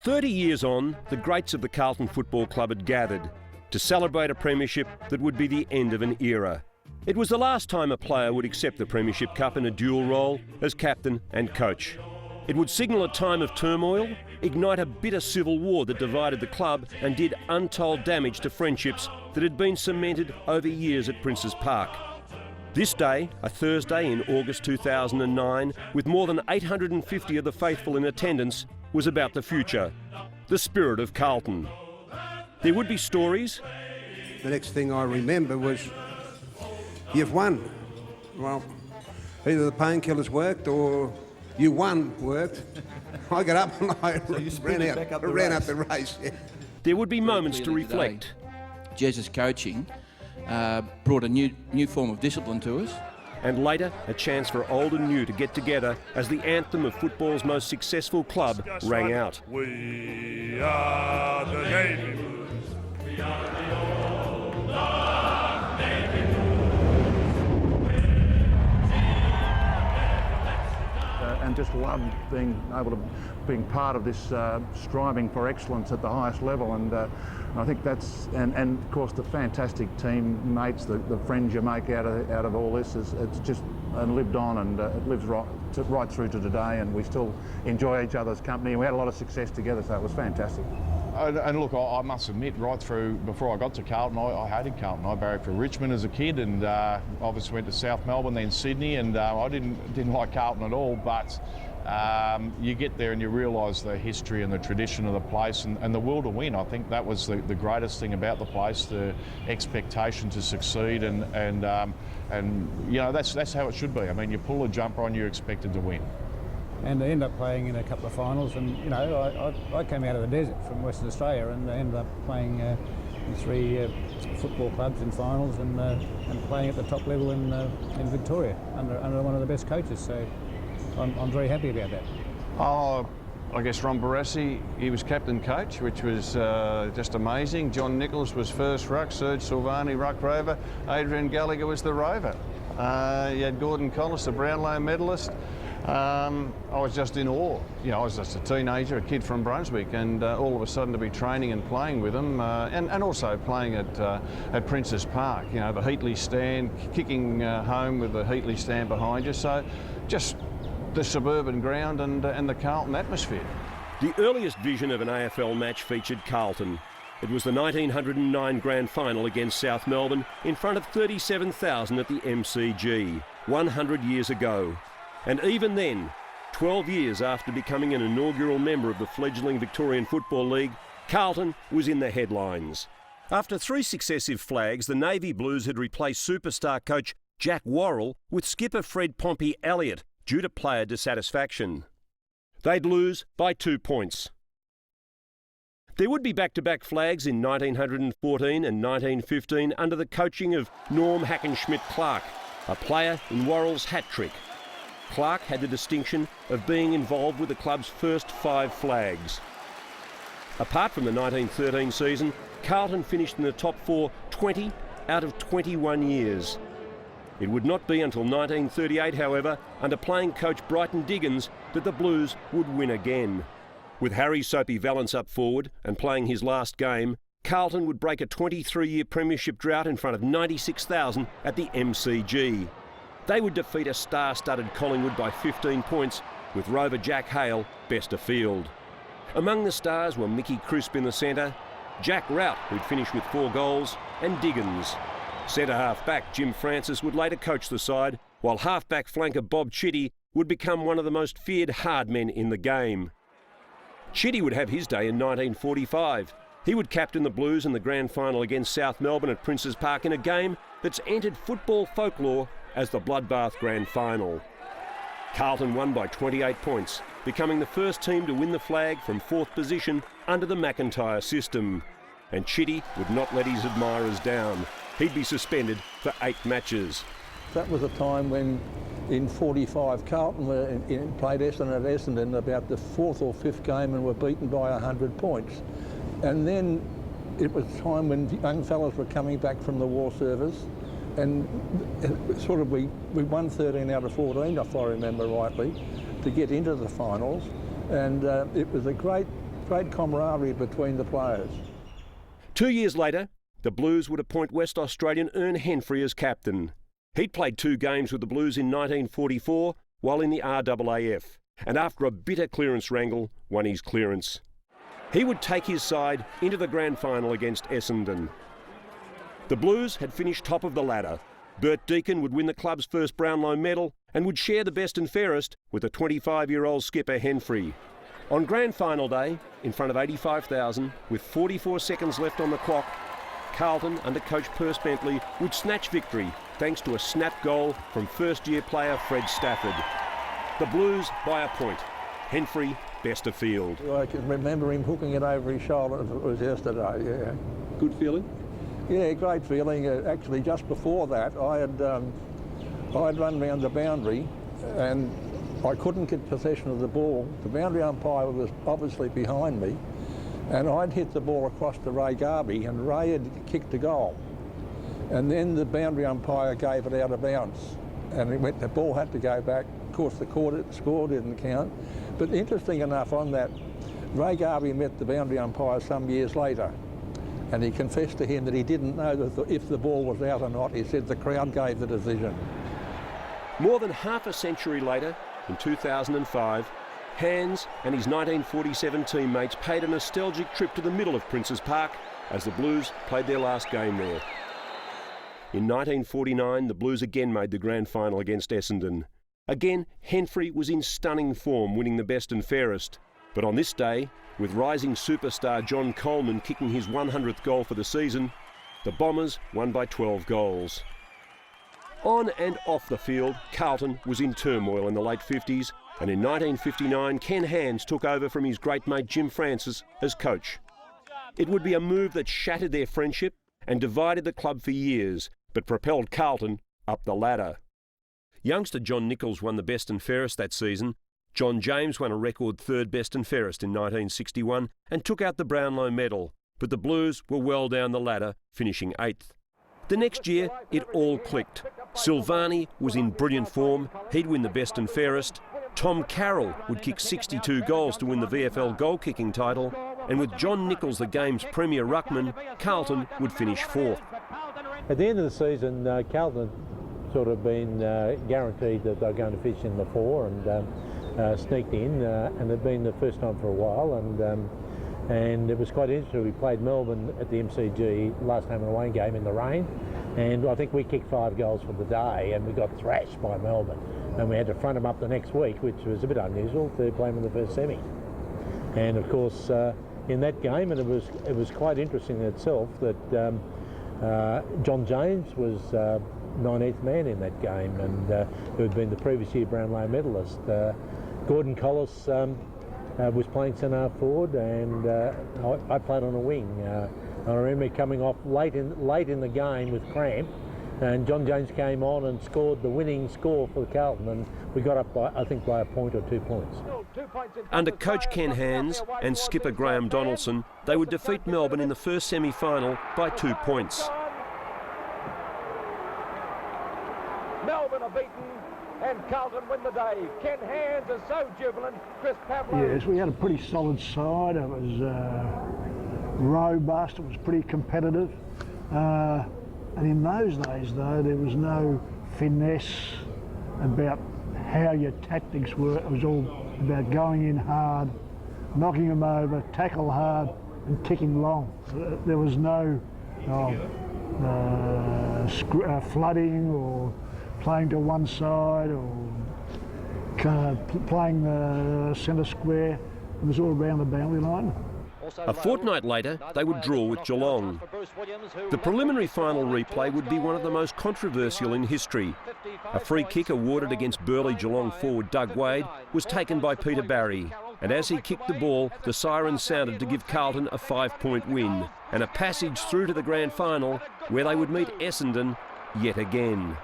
30 years on, the greats of the Carlton Football Club had gathered to celebrate a premiership that would be the end of an era. It was the last time a player would accept the Premiership Cup in a dual role as captain and coach. It would signal a time of turmoil, ignite a bitter civil war that divided the club and did untold damage to friendships that had been cemented over years at Princes Park. This day, a Thursday in August 2009, with more than 850 of the faithful in attendance, was about the future, the spirit of Carlton. There would be stories. The next thing I remember was, you've won. Well, either the painkillers worked or you won worked. I got up and I ran out the race. Yeah. There would be moments to reflect. Jez's coaching brought a new form of discipline to us. And later, a chance for old and new to get together as the anthem of football's most successful club rang out. We are the Navy Blues. We are the old Navy Blues. And just loved being able to being part of this striving for excellence at the highest level, and I think that's and of course the fantastic teammates, the friends you make out of all this it's just lived on, and it lives right through to today, and we still enjoy each other's company, and we had a lot of success together, so it was fantastic. And look, I must admit, right through before I got to Carlton, I hated Carlton. I barracked for Richmond as a kid, and obviously went to South Melbourne, then Sydney, and I didn't like Carlton at all. But you get there and you realise the history and the tradition of the place, and the will to win. I think that was the greatest thing about the place, the expectation to succeed, and you know that's how it should be. I mean, you pull a jumper on, you're expected to win. And I ended up playing in a couple of finals, and you know I came out of the desert from Western Australia, and I ended up playing in 3 football clubs in finals, and playing at the top level in Victoria under one of the best coaches. So I'm very happy about that. Oh, I guess Ron Barassi, he was captain coach, which was just amazing. John Nichols was first ruck, Serge Silvani ruck rover, Adrian Gallagher was the rover. You had Gordon Collis, the Brownlow medalist. I was just in awe. You know, I was just a teenager, a kid from Brunswick, and all of a sudden to be training and playing with them, and also playing at Princes Park. You know, the Heatley stand, kicking home with the Heatley stand behind you. So, just the suburban ground and the Carlton atmosphere. The earliest vision of an AFL match featured Carlton. It was the 1909 Grand Final against South Melbourne in front of 37,000 at the MCG, 100 years ago. And even then, 12 years after becoming an inaugural member of the fledgling Victorian Football League, Carlton was in the headlines. After 3 successive flags, the Navy Blues had replaced superstar coach Jack Worrell with skipper Fred Pompey Elliott due to player dissatisfaction. They'd lose by 2 points. There would be back-to-back flags in 1914 and 1915 under the coaching of Norm Hackenschmidt-Clark, a player in Worrell's hat-trick. Clark had the distinction of being involved with the club's first 5 flags. Apart from the 1913 season, Carlton finished in the top 4 20 out of 21 years. It would not be until 1938, however, under playing coach Brighton Diggins, that the Blues would win again. With Harry Soapy Valance up forward and playing his last game, Carlton would break a 23-year premiership drought in front of 96,000 at the MCG. They would defeat a star-studded Collingwood by 15 points, with rover Jack Hale best of field. Among the stars were Mickey Crisp in the centre, Jack Rout, who'd finished with 4 goals, and Diggins. Centre-half back Jim Francis would later coach the side, while half-back flanker Bob Chitty would become one of the most feared hard men in the game. Chitty would have his day in 1945. He would captain the Blues in the grand final against South Melbourne at Princes Park in a game that's entered football folklore as the Bloodbath Grand Final. Carlton won by 28 points, becoming the first team to win the flag from 4th position under the McIntyre system. And Chitty would not let his admirers down. He'd be suspended for 8 matches. That was a time when in 45 Carlton played Essendon at Essendon about the 4th or 5th game and were beaten by 100 points. And then it was a time when young fellas were coming back from the war service, and sort of we won 13 out of 14, if I remember rightly, to get into the finals. And it was a great great camaraderie between the players. 2 years later, the Blues would appoint West Australian Ern Henfrey as captain. He'd played 2 games with the Blues in 1944 while in the RAAF, and after a bitter clearance wrangle, won his clearance. He would take his side into the grand final against Essendon. The Blues had finished top of the ladder. Bert Deacon would win the club's first Brownlow medal and would share the best and fairest with the 25-year-old skipper Henfrey. On grand final day, in front of 85,000, with 44 seconds left on the clock, Carlton, under coach Perce Bentley, would snatch victory thanks to a snap goal from first-year player Fred Stafford. The Blues by a point. Henfrey best of field. I can remember him hooking it over his shoulder as it was yesterday, yeah. Good feeling? Yeah, great feeling. Actually, just before that, I'd run round the boundary and I couldn't get possession of the ball. The boundary umpire was obviously behind me, and I'd hit the ball across to Ray Garvey, and Ray had kicked a goal. And then the boundary umpire gave it out of bounds, and the ball had to go back. Of course, the score didn't count. But interesting enough, on that, Ray Garvey met the boundary umpire some years later, and he confessed to him that he didn't know that if the ball was out or not. He said the crowd gave the decision. More than half a century later, in 2005, Hans and his 1947 teammates paid a nostalgic trip to the middle of Princes Park as the Blues played their last game there. In 1949, the Blues again made the grand final against Essendon. Again, Henfrey was in stunning form, winning the best and fairest. But on this day, with rising superstar John Coleman kicking his 100th goal for the season, the Bombers won by 12 goals. On and off the field, Carlton was in turmoil in the late 50s, and in 1959, Ken Hans took over from his great mate Jim Francis as coach. It would be a move that shattered their friendship and divided the club for years, but propelled Carlton up the ladder. Youngster John Nichols won the best and fairest that season. John James won a record third best and fairest in 1961 and took out the Brownlow medal, but the Blues were well down the ladder, finishing 8th. The next year, it all clicked. Silvani was in brilliant form. He'd win the best and fairest. Tom Carroll would kick 62 goals to win the VFL goal-kicking title. And with John Nichols, the game's premier ruckman, Carlton would finish 4th. At the end of the season, Carlton had sort of been guaranteed that they were going to finish in the 4 and sneaked in, and it had been the first time for a while. And it was quite interesting. We played Melbourne at the MCG last home and away game in the rain, and I think we kicked 5 goals for the day, and we got thrashed by Melbourne, and we had to front them up the next week, which was a bit unusual to play them in the first semi. And of course, in that game, and it was quite interesting in itself that John James was 19th man in that game, and who had been the previous year Brownlow medalist. Gordon Collis was playing centre forward, and I played on a wing. I remember coming off late in the game with cramp, and John James came on and scored the winning score for Carlton, and we got up by, I think, by a point or 2 points. Under coach Ken Hans and skipper Graham Donaldson, they would defeat Melbourne in the first semi-final by 2 points. Melbourne are beaten and Carlton win the day. Ken Hans is so jubilant. Chris Pavlo. Yes, we had a pretty solid side. It was robust. It was pretty competitive. And in those days, though, there was no finesse about how your tactics were. It was all about going in hard, knocking them over, tackle hard, and kicking long. There was no flooding or playing to one side or playing the centre square. It was all around the boundary line. A fortnight later, they would draw with Geelong. The preliminary final replay would be one of the most controversial in history. A free kick awarded against burly Geelong forward Doug Wade was taken by Peter Barry, and as he kicked the ball, the siren sounded to give Carlton a 5-point win and a passage through to the grand final, where they would meet Essendon yet again.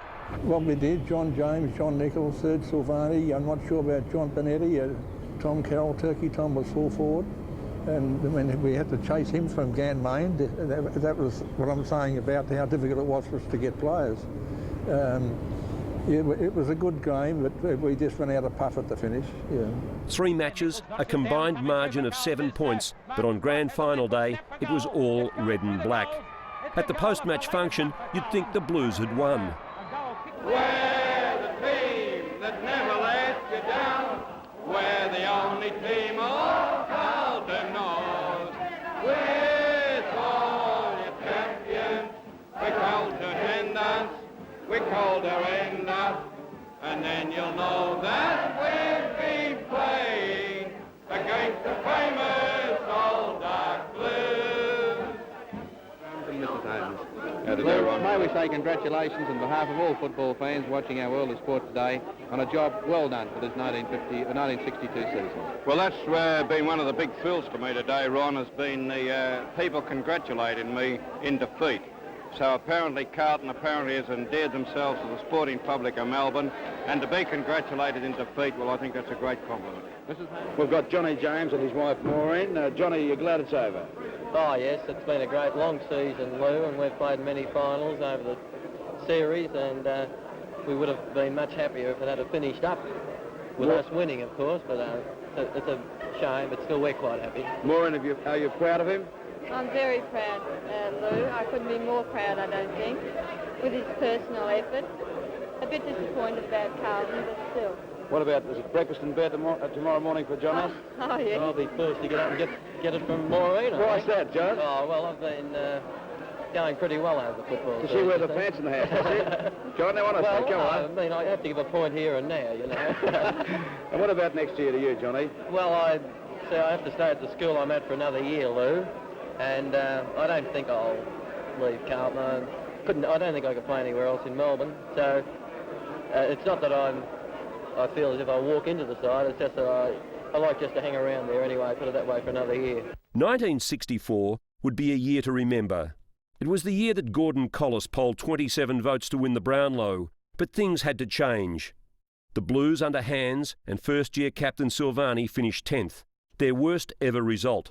What we did, John James, John Nichols, Serge Silvani, I'm not sure about John Benetti, Tom Carroll, Turkey Tom was full forward. And when we had to chase him from Ganmain, that was what I'm saying about how difficult it was for us to get players. It was a good game, but we just ran out of puff at the finish. Yeah. 3 matches, a combined margin of 7 points, but on grand final day, it was all red and black. At the post-match function, you'd think the Blues had won. We're the team that never lets you down. We're the only team all Carlton knows. With all your champions, we call to hand us, we call to end us, and then you'll know that we've been playing against the famous old dark Blues. Mrs. Holmes. May we say congratulations on behalf of all football fans watching our World of Sport today on a job well done for this 1962 season. Well, that's been one of the big thrills for me today, Ron, has been the people congratulating me in defeat. So apparently Carlton has endeared themselves to the sporting public of Melbourne, and to be congratulated in defeat, well, I think that's a great compliment. We've got Johnny James and his wife Maureen. Johnny, you're glad it's over? Oh yes, it's been a great long season, Lou, and we've played many finals over the series, and we would have been much happier if it had finished up with us winning, of course, but it's a shame, but still we're quite happy. Maureen, are you proud of him? I'm very proud, Lou. I couldn't be more proud, I don't think, with his personal effort. A bit disappointed about Carlton, but still. What about, is it breakfast in bed tomorrow morning for Johnny? Oh, yeah. I'll be first to get up and get it from Maureen. Why's that, John? Oh, well, I've been going pretty well over the football. Does she wear the pants in the house, does she? John, now what I say, come on. I mean, I have to give a point here and there, you know. And what about next year to you, Johnny? Well, I have to stay at the school I'm at for another year, Lou, and I don't think I'll leave Carlton. I don't think I could play anywhere else in Melbourne, so it's not that I feel as if I walk into the side, it's just that I like just to hang around there anyway, put it that way, for another year. 1964 would be a year to remember. It was the year that Gordon Collis polled 27 votes to win the Brownlow, but things had to change. The Blues under Hands and first-year captain Silvani finished 10th, their worst ever result.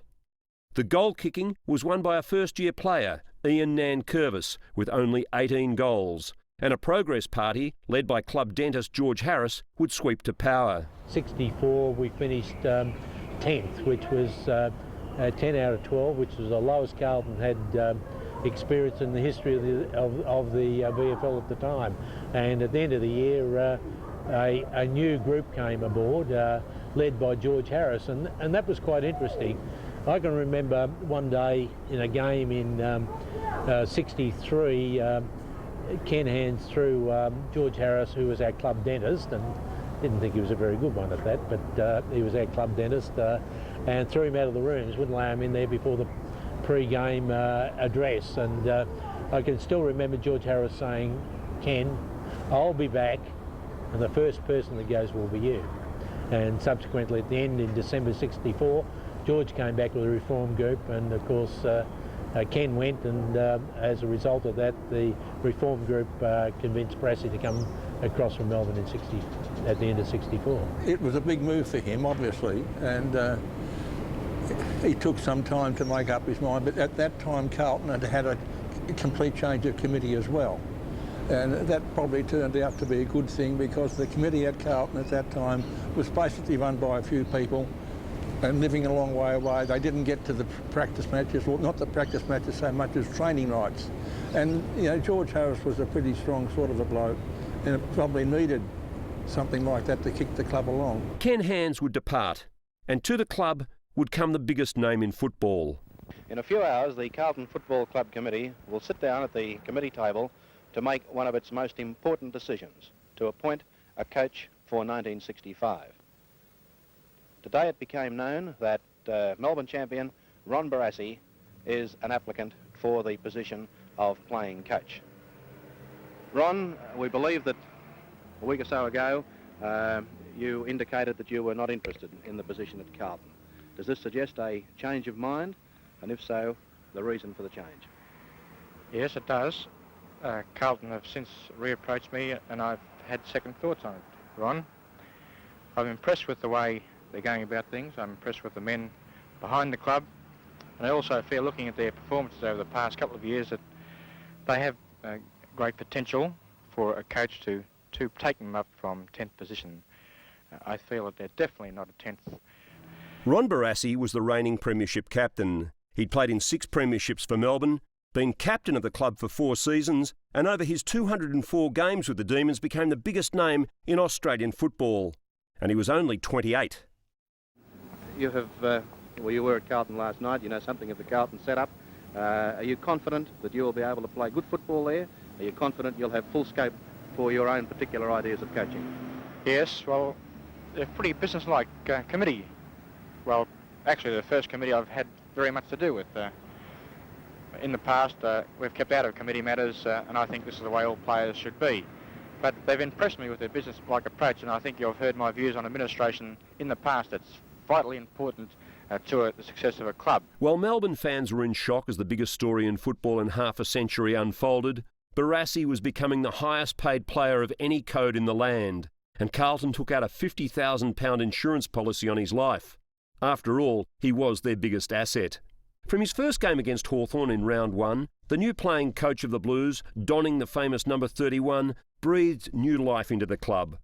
The goal kicking was won by a first-year player, Ian Nankervis, with only 18 goals. And a Progress Party, led by club dentist George Harris, would sweep to power. 64, we finished 10th, which was 10 out of 12, which was the lowest Carlton had experienced in the history of the VFL at the time. And at the end of the year, a new group came aboard, led by George Harris, and that was quite interesting. I can remember one day in a game in 63, Ken Hands threw George Harris, who was our club dentist, and didn't think he was a very good one at that, but he was our club dentist, and threw him out of the rooms, wouldn't allow him in there before the pre-game address. And I can still remember George Harris saying, "Ken, I'll be back, and the first person that goes will be you." And subsequently at the end, in December 64, George came back with a reform group, and of course Ken went, and as a result of that, the reform group convinced Brassey to come across from Melbourne at the end of 64. It was a big move for him, obviously, and he took some time to make up his mind, but at that time Carlton had had a complete change of committee as well. And that probably turned out to be a good thing, because the committee at Carlton at that time was basically run by a few people and living a long way away. They didn't get to the practice matches, well, not the practice matches so much as training nights. And, you know, George Harris was a pretty strong sort of a bloke, and it probably needed something like that to kick the club along. Ken Hands would depart, and to the club would come the biggest name in football. In a few hours, the Carlton Football Club Committee will sit down at the committee table to make one of its most important decisions, to appoint a coach for 1965. Today it became known that Melbourne champion Ron Barassi is an applicant for the position of playing coach. Ron, we believe that a week or so ago you indicated that you were not interested in the position at Carlton. Does this suggest a change of mind? And if so, the reason for the change? Yes, it does. Carlton have since reapproached me, and I've had second thoughts on it, Ron. I'm impressed with the way they're going about things. I'm impressed with the men behind the club, and I also feel, looking at their performances over the past couple of years, that they have great potential for a coach to to take them up from 10th position. I feel that they're definitely not a 10th. Ron Barassi was the reigning premiership captain. He'd played in 6 premierships for Melbourne, been captain of the club for 4 seasons, and over his 204 games with the Demons became the biggest name in Australian football. And he was only 28. You have, well, you were at Carlton last night. You know something of the Carlton setup. Are you confident that you will be able to play good football there? Are you confident you'll have full scope for your own particular ideas of coaching? Yes, well, they're a pretty business-like committee. Well, actually, the first committee I've had very much to do with. In the past, we've kept out of committee matters, and I think this is the way all players should be. But they've impressed me with their business-like approach, and I think you've heard my views on administration in the past. It's vitally important to the success of a club. While Melbourne fans were in shock as the biggest story in football in half a century unfolded, Barassi was becoming the highest paid player of any code in the land, and Carlton took out a £50,000 insurance policy on his life. After all, he was their biggest asset. From his first game against Hawthorn in round 1, the new playing coach of the Blues, donning the famous number 31, breathed new life into the club.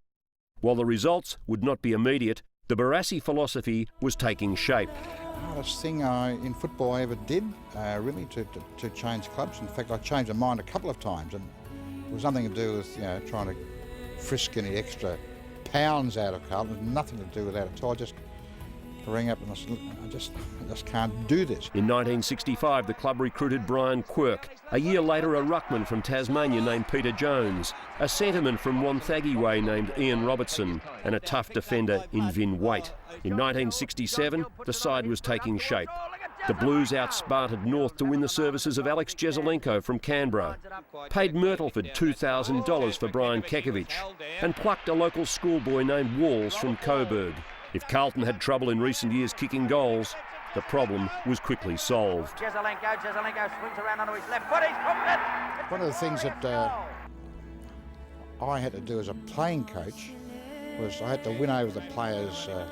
While the results would not be immediate, the Barassi philosophy was taking shape. The hardest thing in football I ever did, really, to change clubs. In fact, I changed my mind a couple of times, and it was nothing to do with trying to frisk any extra pounds out of Carlton. It had nothing to do with that at all. I just rang up and I said, I just can't do this. In 1965, the club recruited Brian Quirk. A year later, a ruckman from Tasmania named Peter Jones, a centreman from Wonthaggi Way named Ian Robertson, and a tough defender in Vin Waite. In 1967, the side was taking shape. The Blues out-Spartaned North to win the services of Alex Jezelenko from Canberra, paid Myrtleford $2,000 for Brian Kekovich, and plucked a local schoolboy named Walls from Coburg. If Carlton had trouble in recent years kicking goals, the problem was quickly solved. Jezelenko swings around onto his left foot, he's hooked it! One of the things that I had to do as a playing coach was I had to win over the players at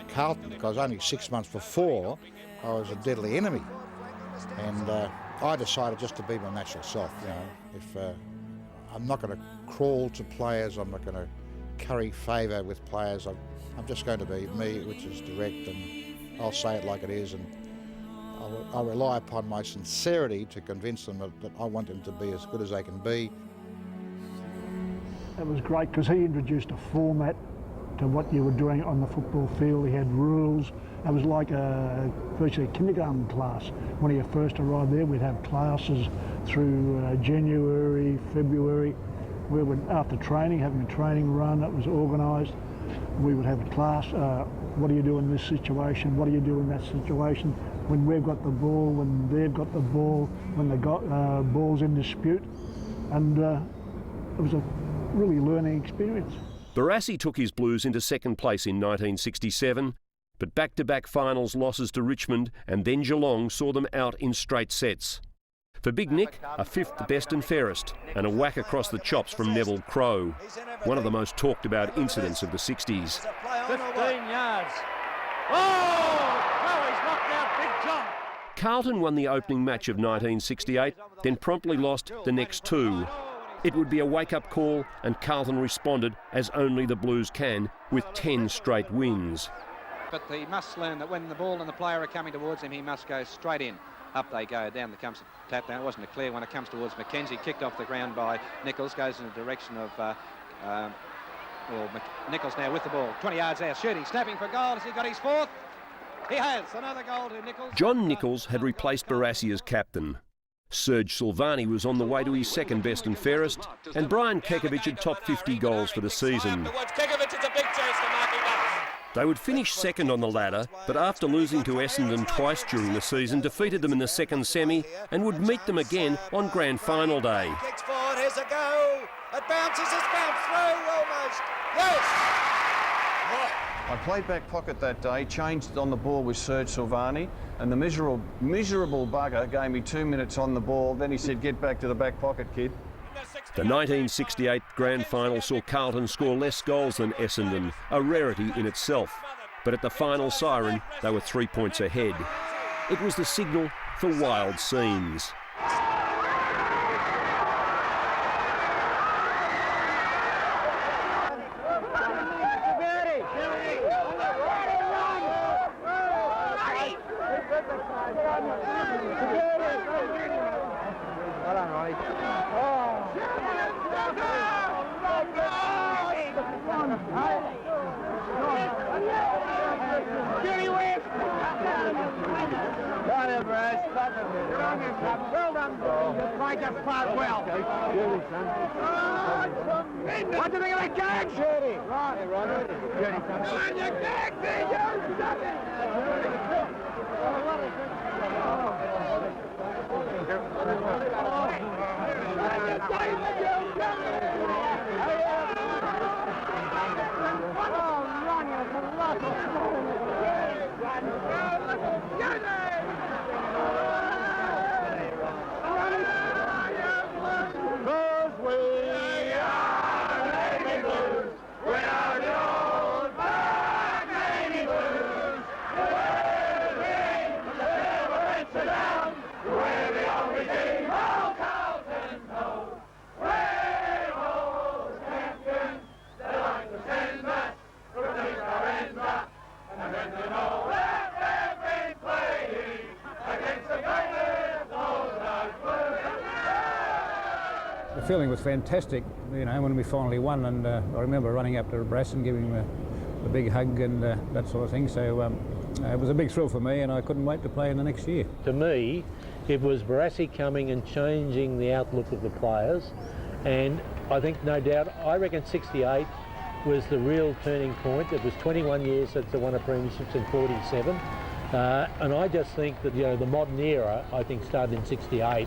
Carlton, because only 6 months before I was a deadly enemy. And I decided just to be my natural self. If I'm not going to crawl to players, I'm not going to curry favour with players. I'm just going to be me, which is direct, and I'll say it like it is, and I'll rely upon my sincerity to convince them that I want them to be as good as they can be. It was great because he introduced a format to what you were doing on the football field. He had rules. It was like virtually a kindergarten class. When he first arrived there, we'd have classes through January, February. We would, after training, having a training run that was organised, we would have a class. What do you do in this situation? What do you do in that situation? When we've got the ball, when they've got the ball, when they got balls in dispute. And it was a really learning experience. Barassi took his Blues into second place in 1967, but back-to-back finals losses to Richmond and then Geelong saw them out in straight sets. For Big Nick, a fifth best and fairest, and a whack across the chops from Neville Crowe, one of the most talked about incidents of the 60s. 15 yards. Oh! Crowe's knocked out Big John. Carlton won the opening match of 1968, then promptly lost the next 2. It would be a wake-up call, and Carlton responded as only the Blues can, with 10 straight wins. But he must learn that when the ball and the player are coming towards him, he must go straight in. Up they go, down comes the tap. Now it wasn't a clear one. It comes towards McKenzie, kicked off the ground by Nichols, goes in the direction of Nichols now with the ball. 20 yards out, shooting, snapping for goal. Has he got his fourth? He has. Another goal to Nichols. John Nichols had replaced Barassi as captain. Serge Silvani was on the way to his second best and fairest, and Brian Kekovich had topped 50 goals for the season. They would finish second on the ladder, but after losing to Essendon twice during the season, defeated them in the second semi and would meet them again on grand final day. Kicks forward, here's a go. It bounces, it's bounced through almost. Yes! I played back pocket that day, changed on the ball with Serge Silvani, and the miserable bugger gave me 2 minutes on the ball. Then he said, "Get back to the back pocket, kid." The 1968 grand final saw Carlton score less goals than Essendon, a rarity in itself. But at the final siren, they were 3 points ahead. It was the signal for wild scenes. Well done, Ronnie. Well done. You played your part well. What do you think of that gag? Right. Hey, Ronnie. On your gag, The feeling was fantastic, you know, when we finally won, and I remember running up to Brass and giving him a big hug and that sort of thing. So it was a big thrill for me, and I couldn't wait to play in the next year. To me, it was Barassi coming and changing the outlook of the players, and I think, no doubt, I reckon 68 was the real turning point. It was 21 years since they won a premiership in 47, and I just think that, you know, the modern era, I think, started in 68.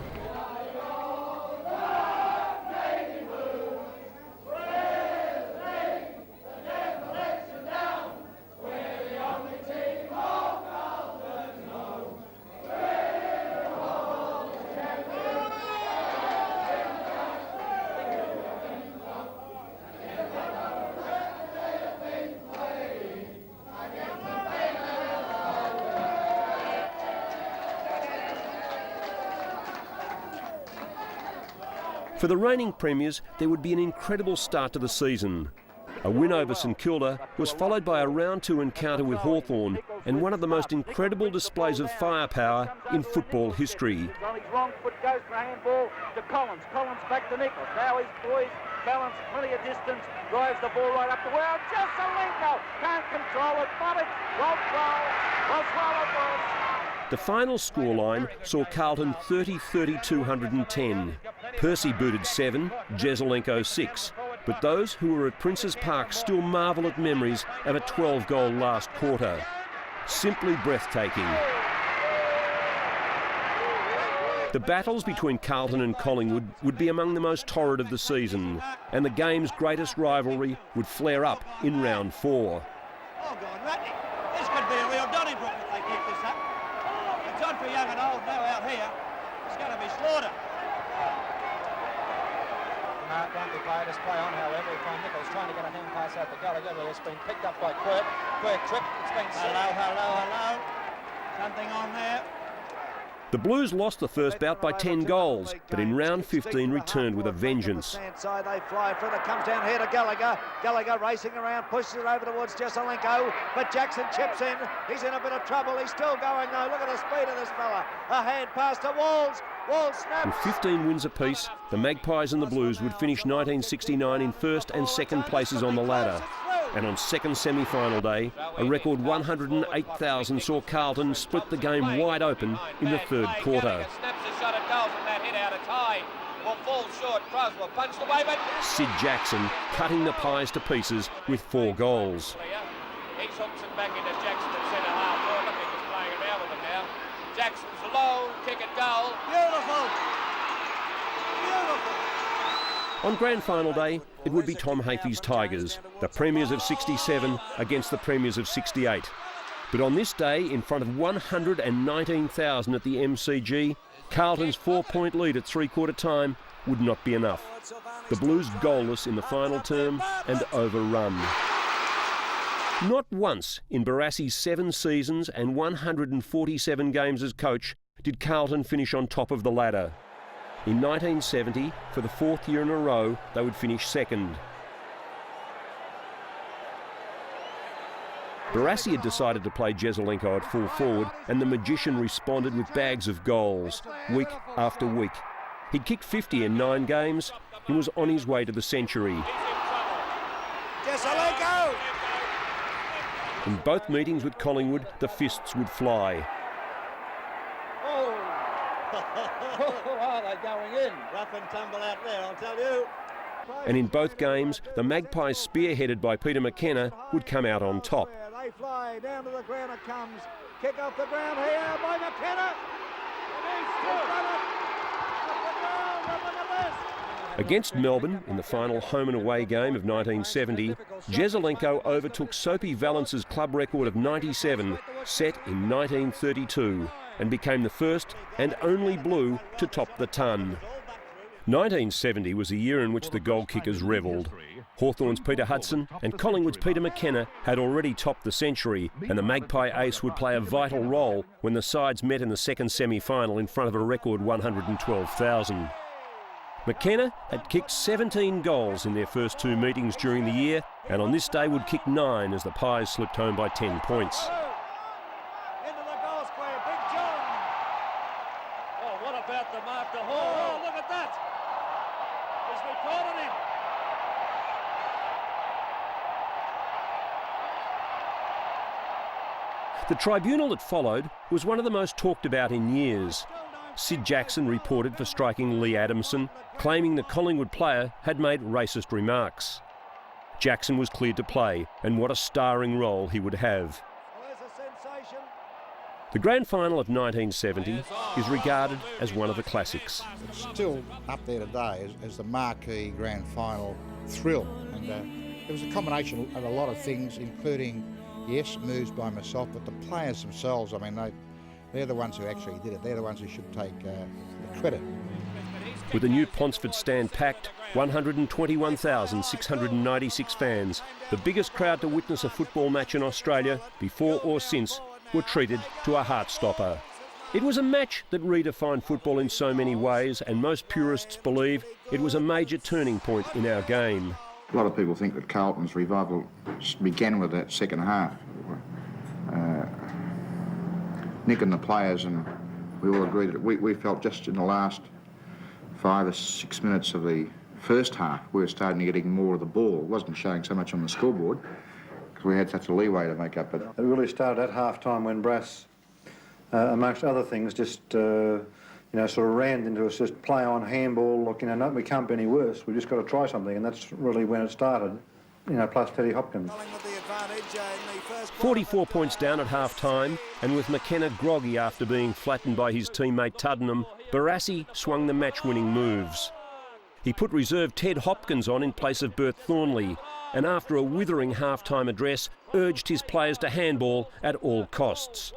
For the reigning premiers, there would be an incredible start to the season. A win over St Kilda was followed by a round 2 encounter with Hawthorn and one of the most incredible displays of firepower in football history. On his wrong foot goes for a handball to Collins. Collins back to Nichols. Now his boys balance plenty of distance. Drives the ball right up the well. Jesselenko can't control it, but it was well. It was. The final scoreline saw Carlton 30-32-110. Percy booted 7, Jesselenko 6. But those who were at Princes Park still marvel at memories of a 12-goal last quarter. Simply breathtaking. The battles between Carlton and Collingwood would be among the most torrid of the season, and the game's greatest rivalry would flare up in round 4. Oh, God, Ratney. This could be a real Donnybrook if they keep this up. It's on for young and old now out here. It's going to be slaughter. Mark won't be played as play on, however. We find Nichols trying to get a hand pass out to Gallagher, but it's been picked up by Quirk. Quirk tripped. It's been Hello. Something on there. The Blues lost the first bout by 10 goals, but in round 15 returned with a vengeance. Inside they fly for it. It comes down here to Gallagher. Gallagher racing around, pushes it over towards Jesselenko, but Jackson chips in. He's in a bit of trouble. He's still going though. Look at the speed of this fella. A hand pass to Walls. Walls snaps. With 15 wins apiece, the Magpies and the Blues would finish 1969 in first and second places on the ladder. And on second semi-final day, a record 108,000 saw Carlton split the game wide open in the third quarter. Snaps a shot at goal from that hit out of tie. Will fall short. Croswell punched away, but Sid Jackson cutting the Pies to pieces with 4 goals. he hooks it back into Jackson at centre half. Oh, look, he's playing around with him now. Jackson's low, kick at goal. Beautiful. On grand final day, it would be Tom Hafey's Tigers, the premiers of 67 against the premiers of 68. But on this day, in front of 119,000 at the MCG, Carlton's 4-point lead at three-quarter time would not be enough. The Blues goalless in the final term and overrun. Not once in Barassi's 7 seasons and 147 games as coach did Carlton finish on top of the ladder. In 1970, for the 4th year in a row, they would finish second. Barassi had decided to play Jesaulenko at full forward, and the magician responded with bags of goals, week after week. He'd kicked 50 in 9 games and was on his way to the century. Jesaulenko! In both meetings with Collingwood, the fists would fly. Oh, they're going in. Rough and tumble out there, I'll tell you. And in both games, the Magpies, spearheaded by Peter McKenna, would come out on top. They fly down to the ground, it comes. Kick off the ground here by McKenna. Against Melbourne, in the final home and away game of 1970, Jesaulenko overtook Soapy Valence's club record of 97, set in 1932, and became the first and only Blue to top the ton. 1970 was a year in which the goal kickers revelled. Hawthorn's Peter Hudson and Collingwood's Peter McKenna had already topped the century, and the Magpie ace would play a vital role when the sides met in the second semi-final in front of a record 112,000. McKenna had kicked 17 goals in their first 2 meetings during the year, and on this day would kick 9 as the Pies slipped home by 10 points. Into the goal square, Big John. Oh, what about the mark to Hall? Oh, look at that. He's recorded him. The tribunal that followed was one of the most talked about in years. Sid Jackson reported for striking Lee Adamson, claiming the Collingwood player had made racist remarks. Jackson was cleared to play, and what a starring role he would have. The grand final of 1970 is regarded as one of the classics. It's still up there today as the marquee grand final thrill, and it was a combination of a lot of things, including, yes, moves by myself, but the players themselves, I mean, they're the ones who actually did it. They're the ones who should take the credit. With the new Ponsford stand packed, 121,696 fans, the biggest crowd to witness a football match in Australia, before or since, were treated to a heart-stopper. It was a match that redefined football in so many ways, and most purists believe it was a major turning point in our game. A lot of people think that Carlton's revival began with that second half. Nick and the players, and we all agreed that we felt just in the last 5 or 6 minutes of the first half, we were starting to getting more of the ball. It wasn't showing so much on the scoreboard because we had such a leeway to make up. But it really started at half-time when Brass, amongst other things, just sort of ran into us, just play on handball. Look, no, we can't be any worse. We just got to try something, and that's really when it started. Plus Teddy Hopkins. 44 points down at half-time, and with McKenna groggy after being flattened by his teammate Tuddenham, Barassi swung the match-winning moves. He put reserve Ted Hopkins on in place of Bert Thornley, and after a withering half-time address, urged his players to handball at all costs.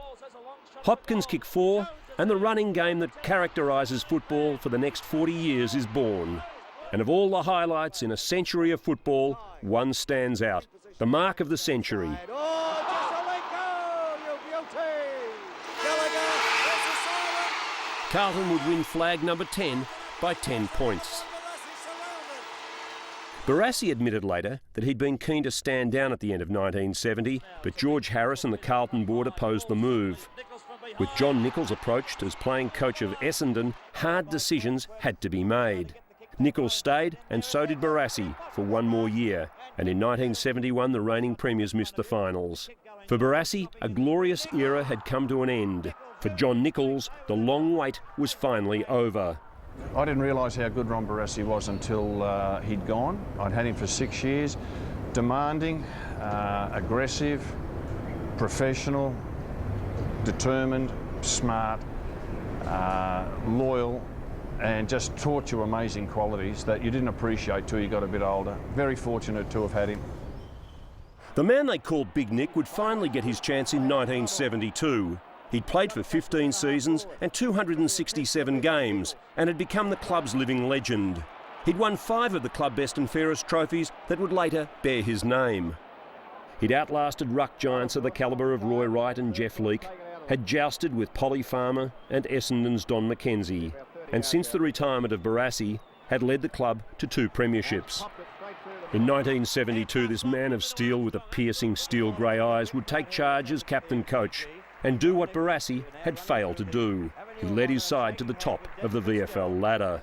Hopkins kicked 4, and the running game that characterises football for the next 40 years is born. And of all the highlights in a century of football, one stands out. The mark of the century. Carlton would win flag number 10 by 10 points. Barassi admitted later that he'd been keen to stand down at the end of 1970, but George Harris and the Carlton board opposed the move. With John Nichols approached as playing coach of Essendon, hard decisions had to be made. Nichols stayed, and so did Barassi, for 1 more year, and in 1971 the reigning premiers missed the finals. For Barassi, a glorious era had come to an end. For John Nichols, the long wait was finally over. I didn't realise how good Ron Barassi was until he'd gone. I'd had him for 6 years. Demanding, aggressive, professional, determined, smart, loyal, and just taught you amazing qualities that you didn't appreciate till you got a bit older. Very fortunate to have had him. The man they called Big Nick would finally get his chance in 1972. He'd played for 15 seasons and 267 games and had become the club's living legend. He'd won 5 of the club best and fairest trophies that would later bear his name. He'd outlasted ruck giants of the calibre of Roy Wright and Jeff Leake, had jousted with Polly Farmer and Essendon's Don McKenzie, and since the retirement of Barassi, had led the club to 2 premierships. In 1972, this man of steel with the piercing steel grey eyes would take charge as captain-coach and do what Barassi had failed to do. He led his side to the top of the VFL ladder.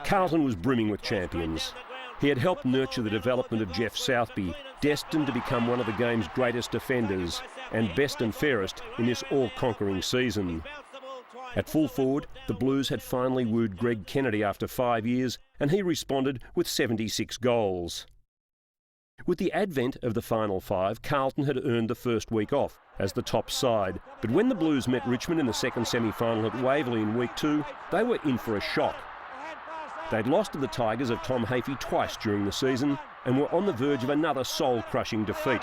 Carlton was brimming with champions. He had helped nurture the development of Jeff Southby, destined to become one of the game's greatest defenders and best and fairest in this all-conquering season. At full forward, the Blues had finally wooed Greg Kennedy after 5 years, and he responded with 76 goals. With the advent of the final five, Carlton had earned the first week off as the top side. But when the Blues met Richmond in the second semi-final at Waverley in week 2, they were in for a shock. They'd lost to the Tigers of Tom Hafey twice during the season and were on the verge of another soul-crushing defeat.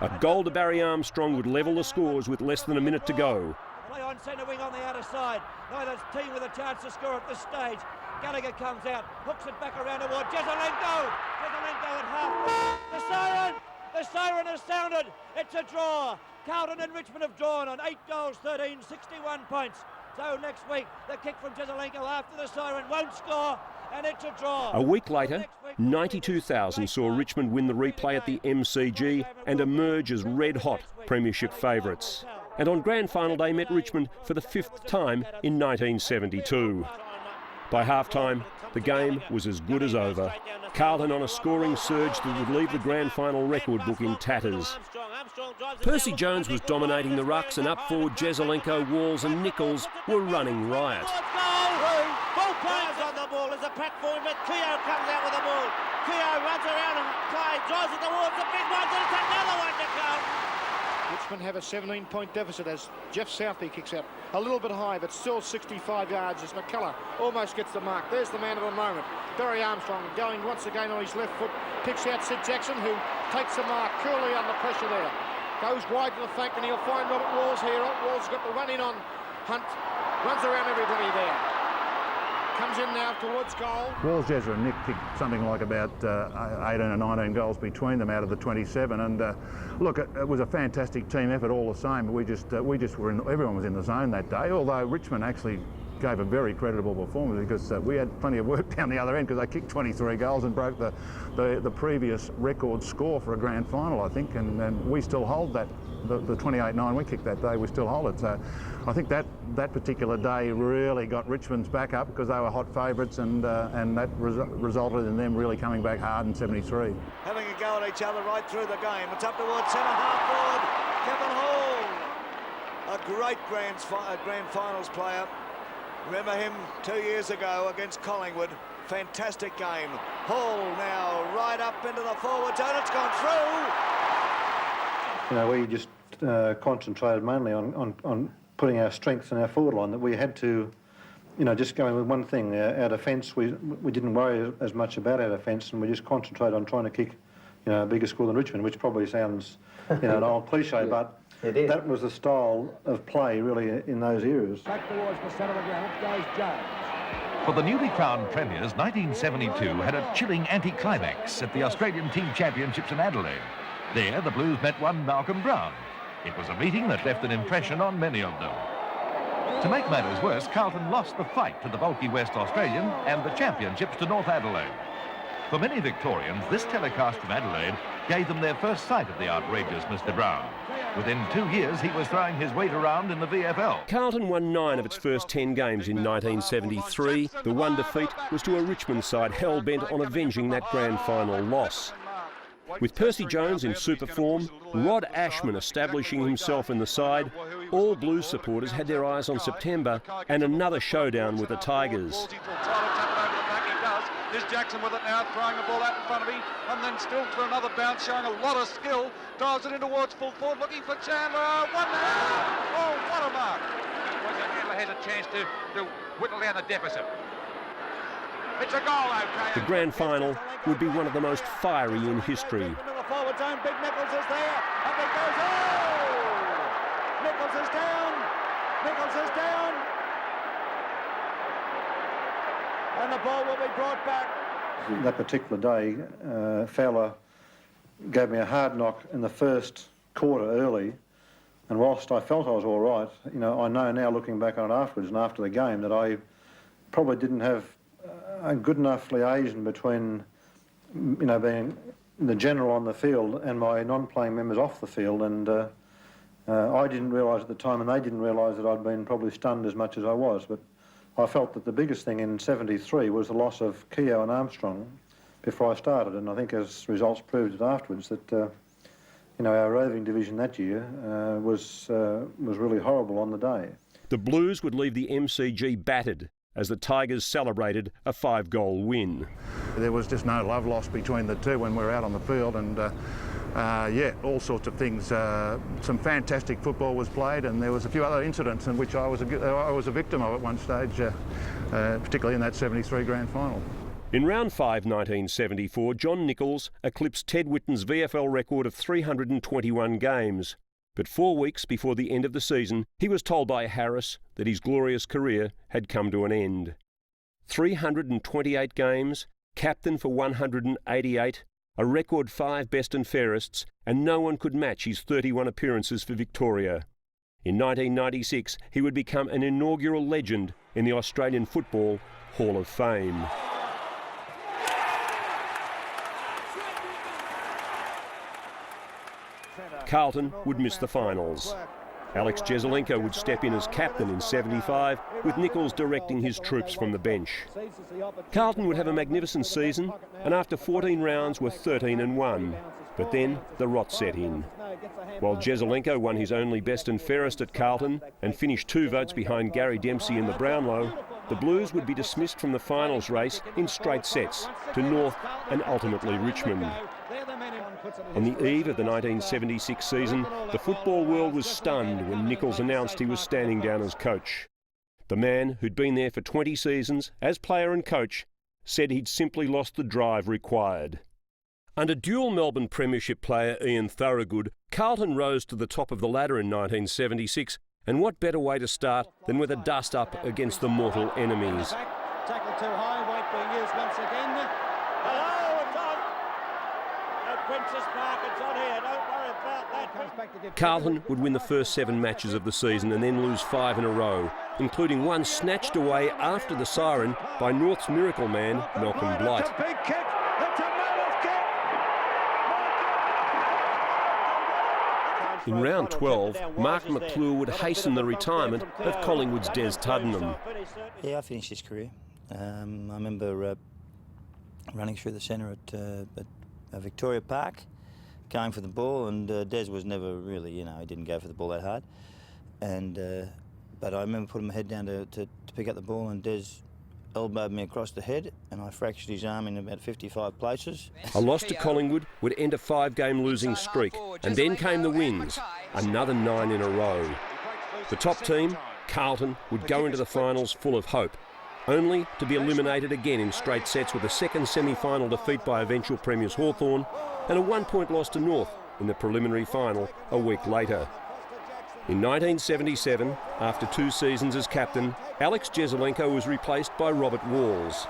A goal to Barry Armstrong would level the scores with less than a minute to go. Play on centre wing on the outer side. Neither team with a chance to score at this stage. Gallagher comes out, hooks it back around toward Jezelenko. Jezelenko at half. The siren! The siren has sounded. It's a draw. Carlton and Richmond have drawn on 8 goals, 13, 61 points. So next week, the kick from Jezelenko after the siren won't score, and it's a draw. A week later, 92,000 saw Richmond win the replay at the MCG and emerge as red-hot premiership favourites. And on grand final day met Richmond for the 5th time in 1972. By half-time, the game was as good as over. Carlton on a scoring surge that would leave the grand final record book in tatters. Percy Jones was dominating the rucks, and up forward Jezelenko, Walls and Nichols were running riot. Both players on the ball. There's a pack for him, but Keogh comes out with the ball. Keogh runs around and Clyde drives it towards the big one, and it's another one to come. Richmond have a 17-point deficit as Jeff Southby kicks out a little bit high, but still 65 yards as McCullough almost gets the mark. There's the man of the moment. Barry Armstrong going once again on his left foot, picks out Sid Jackson, who takes the mark coolly under pressure there. Goes wide to the flank, and he'll find Robert Walls here. Walls got the run in on Hunt, runs around everybody there. Comes in now towards goal. Walls, Jezza and Nick kicked something like about 18 or 19 goals between them out of the 27. And look, it was a fantastic team effort all the same. We just were in, everyone was in the zone that day. Although Richmond actually gave a very creditable performance because we had plenty of work down the other end because they kicked 23 goals and broke the previous record score for a grand final, I think. And we still hold that. The 28-9 we kicked that day, we still hold it. So I think that particular day really got Richmond's back up because they were hot favourites, and that resulted in them really coming back hard in 73. Having a go at each other right through the game. It's up towards centre half forward. Kevin Hall, a great grand finals player. Remember him 2 years ago against Collingwood. Fantastic game. Hall now right up into the forward zone. It's gone through. You know, we just concentrated mainly on putting our strengths in our forward line, that we had to, you know, just going with one thing. Our defence, we didn't worry as much about our defence, and we just concentrated on trying to kick, you know, a bigger score than Richmond, which probably sounds, you know, an old cliche, but that was the style of play really in those eras. Back towards the centre of the ground goes Jones. For the newly crowned premiers, 1972 had a chilling anti-climax at the Australian Team Championships in Adelaide. There, the Blues met one Malcolm Brown. It was a meeting that left an impression on many of them. To make matters worse, Carlton lost the fight to the bulky West Australian and the championships to North Adelaide. For many Victorians, this telecast from Adelaide gave them their first sight of the outrageous Mr. Brown. Within 2 years, he was throwing his weight around in the VFL. Carlton won 9 of its first 10 games in 1973. The one defeat was to a Richmond side hell-bent on avenging that grand final loss. With Percy Jones in super form, Rod Ashman establishing himself in the side, all Blues supporters had their eyes on September and another showdown with the Tigers. Here's Jackson with it now, throwing the ball out in front of him, and then still for another bounce, showing a lot of skill. Dives it in towards full forward, looking for Chandler. 1-0! Oh, what a mark! Chandler has a chance to whittle down the deficit. It's a goal, okay. The grand final would be one of the most fiery in history. Into the forward zone, Big Nichols is there. Up it goes. Oh! Nichols is down. Nichols is down. And the ball will be brought back. That particular day, Fowler gave me a hard knock in the first quarter early, And whilst I felt I was all right, you know, I know now looking back on it afterwards and after the game that I probably didn't have a good enough liaison between, you know, being the general on the field and my non-playing members off the field, and I didn't realise at the time, and they didn't realise that I'd been probably stunned as much as I was, but I felt that the biggest thing in '73 was the loss of Keogh and Armstrong before I started, and I think as results proved it afterwards that you know, our roving division that year was really horrible on the day. The Blues would leave the MCG battered as the Tigers celebrated a 5-goal win. There was just no love lost between the two when we were out on the field, and yeah, all sorts of things. Some fantastic football was played, and there was a few other incidents in which I was a victim of at one stage, particularly in that '73 grand final. In round 5, 1974, John Nichols eclipsed Ted Whitten's VFL record of 321 games. But 4 weeks before the end of the season, he was told by Harris that his glorious career had come to an end. 328 games, captain for 188, a record 5 best and fairests, and no one could match his 31 appearances for Victoria. In 1996, he would become an inaugural legend in the Australian Football Hall of Fame. Carlton would miss the finals. Alex Jesaulenko would step in as captain in '75, with Nichols directing his troops from the bench. Carlton would have a magnificent season, and after 14 rounds were 13-1. But then the rot set in. While Jesaulenko won his only best and fairest at Carlton and finished 2 votes behind Gary Dempsey in the Brownlow, the Blues would be dismissed from the finals race in straight sets to North and ultimately Richmond. On the eve of the 1976 season, the football world was stunned when Nichols announced he was standing down as coach. The man who'd been there for 20 seasons as player and coach said he'd simply lost the drive required. Under dual Melbourne Premiership player Ian Thorogood, Carlton rose to the top of the ladder in 1976, and what better way to start than with a dust-up against the mortal enemies. Tackle too high, weight being used once again. Hello, it's on! At Princess Park, it's on here, don't worry about that. Carlton would win the first 7 matches of the season and then lose 5 in a row, including one snatched away after the siren by North's miracle man, Malcolm Blight. Big kick, it's a mammoth kick! In round 12, Mark McClure would hasten the retirement of Collingwood's Des Tuddenham. Yeah, I finished his career. I remember running through the centre at Victoria Park, going for the ball, and Des was never really, you know, he didn't go for the ball that hard. And but I remember putting my head down to pick up the ball, and Des elbowed me across the head, and I fractured his arm in about 55 places. A loss to Collingwood would end a 5-game losing streak, and then came the wins, another 9 in a row. The top team, Carlton, would go into the finals full of hope, only to be eliminated again in straight sets with a second semi-final defeat by eventual premiers Hawthorn and a 1-point loss to North in the preliminary final a week later. In 1977, after 2 seasons as captain, Alex Jesaulenko was replaced by Robert Walls.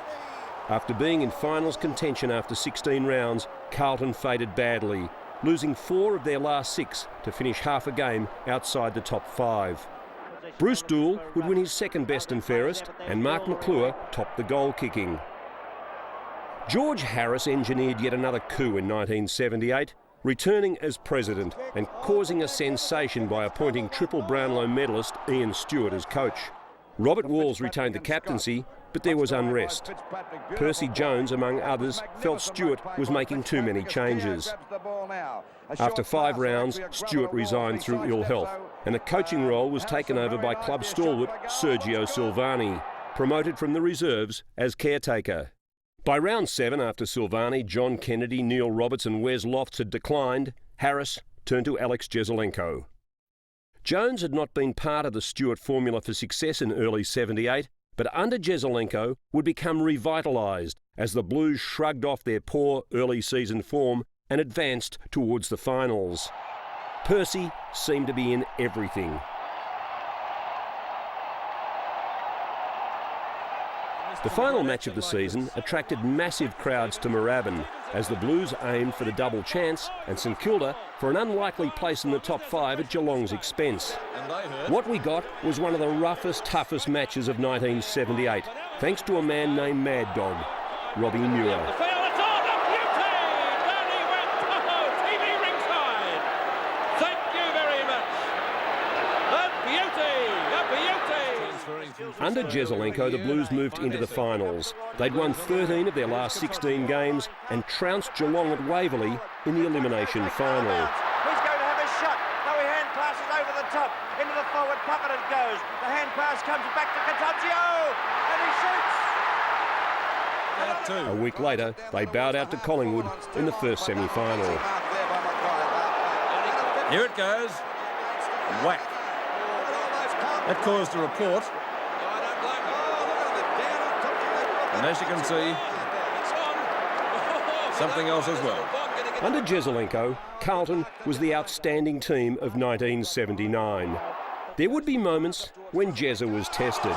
After being in finals contention after 16 rounds, Carlton faded badly, losing 4 of their last 6 to finish half a game outside the top 5. Bruce Dool would win his second best and fairest, and Mark McClure topped the goal kicking. George Harris engineered yet another coup in 1978, returning as president and causing a sensation by appointing triple Brownlow medalist Ian Stewart as coach. Robert Walls retained the captaincy, but there was unrest. Percy Jones, among others, felt Stewart was making too many changes. After 5 rounds, Stewart resigned through ill health, and the coaching role was taken over by club stalwart Sergio Silvani, promoted from the reserves as caretaker. By round 7, after Silvani, John Kennedy, Neil Roberts and Wes Lofts had declined, Harris turned to Alex Jesaulenko. Jones had not been part of the Stewart formula for success in early '78, but under Jesaulenko would become revitalised as the Blues shrugged off their poor early season form and advanced towards the finals. Percy seemed to be in everything. The final match of the season attracted massive crowds to Moorabbin as the Blues aimed for the double chance and St Kilda for an unlikely place in the top 5 at Geelong's expense. What we got was one of the roughest, toughest matches of 1978, thanks to a man named Mad Dog, Robbie Muir. Under Jezelenko, the Blues moved into the finals. They'd won 13 of their last 16 games and trounced Geelong at Waverley in the elimination final. He's going to have a shot. Though he hand passes over the top. Into the forward pocket it goes. The hand pass comes back to Contagio. And he shoots. A week later, they bowed out to Collingwood in the first semi-final. Here it goes. Whack. That caused a report. And as you can see, something else as well. Under Jezelenko, Carlton was the outstanding team of 1979. There would be moments when Jezza was tested.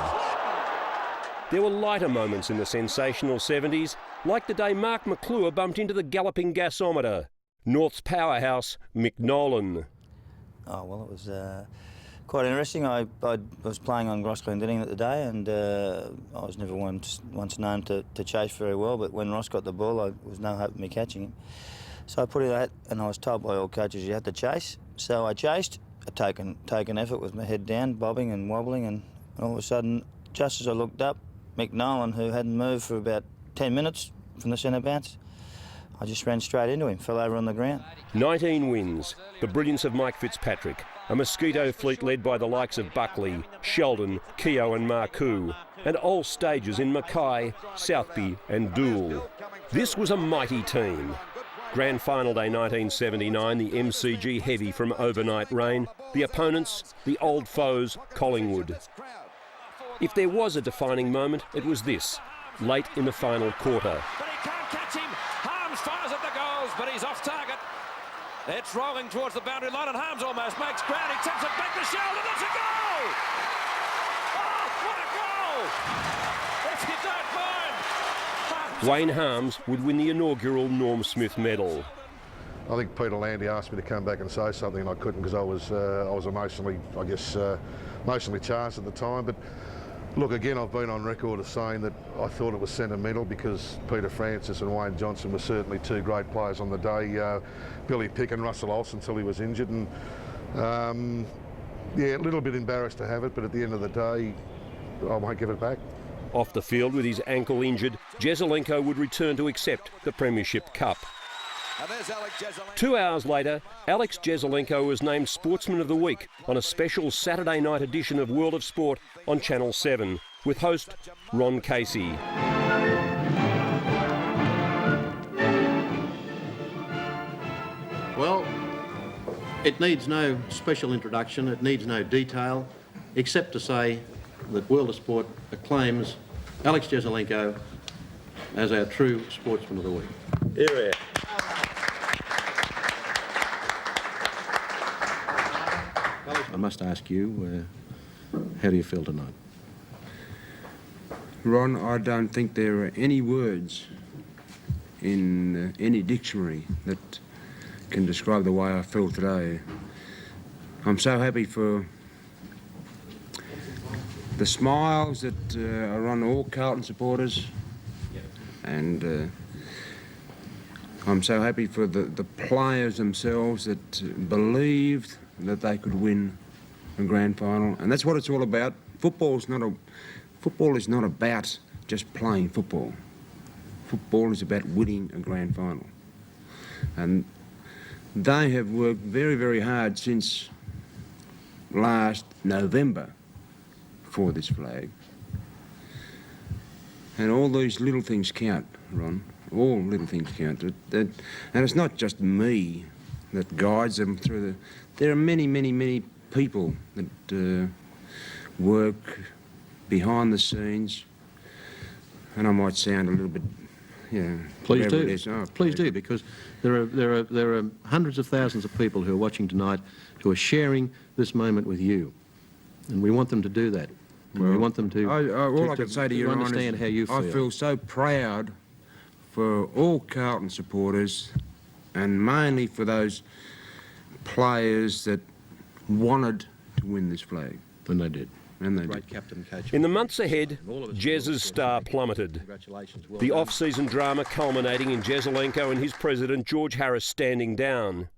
There were lighter moments in the sensational 70s, like the day Mark McClure bumped into the galloping gasometer, North's powerhouse, Mick Nolan. Oh, well, it was quite interesting. I was playing on Ross Glendinning at the day, and I was never once known to chase very well, but when Ross got the ball, there was no hope of me catching him. So I put it out, and I was told by all coaches you had to chase. So I chased, a taken effort with my head down, bobbing and wobbling, and all of a sudden, just as I looked up, Mick Nolan, who hadn't moved for about 10 minutes from the centre bounce, I just ran straight into him, fell over on the ground. 19 wins, the brilliance of Mike Fitzpatrick, a mosquito fleet led by the likes of Buckley, Sheldon, Keogh and Marcoux, and all stages in Mackay, Southby and Dool. This was a mighty team. Grand Final Day 1979, the MCG heavy from overnight rain, the opponents, the old foes, Collingwood. If there was a defining moment, it was this, late in the final quarter. Catch him. Harms fires at the goals, but he's off target. It's rolling towards the boundary line, and Harms almost makes ground. He tips it back to Sheldon. It's a goal! Oh, what a goal! If you don't mind. Wayne Harms would win the inaugural Norm Smith medal. I think Peter Landy asked me to come back and say something, and I couldn't because I was emotionally, I guess, emotionally charged at the time. But look, again, I've been on record as saying that I thought it was sentimental because Peter Francis and Wayne Johnson were certainly two great players on the day. Billy Pick and Russell Olsen until he was injured, and yeah, a little bit embarrassed to have it, but at the end of the day, I won't give it back. Off the field with his ankle injured, Jezelenko would return to accept the Premiership Cup. 2 hours later, Alex Jezelenko was named Sportsman of the Week on a special Saturday night edition of World of Sport on Channel 7 with host Ron Casey. Well, it needs no special introduction, it needs no detail, except to say that World of Sport acclaims Alex Jezelenko as our true Sportsman of the Week. Here. I must ask you, how do you feel tonight? Ron, I don't think there are any words in any dictionary that can describe the way I feel today. I'm so happy for the smiles that are on all Carlton supporters, and I'm so happy for the players themselves that believed that they could win a grand final, and that's what it's all about. Football is not about just playing football. Football is about winning a grand final, and they have worked very, very hard since last November for this flag, and all these little things count, Ron. All little things count, and it's not just me that guides them through the. There are many, many, many people that work behind the scenes, and I might sound a little bit, Please do. it is. Oh, Please do, because there are hundreds of thousands of people who are watching tonight who are sharing this moment with you, and we want them to do that. We want them to. All I can say to you, Ryan, understand is how you I feel so proud for all Carlton supporters, and mainly for those players that wanted to win this flag. And they did. And they Great did. captain, coach. In the months ahead, Jez's star plummeted. Congratulations. Well The done. off-season drama culminating in Jesaulenko and his president, George Harris, standing down.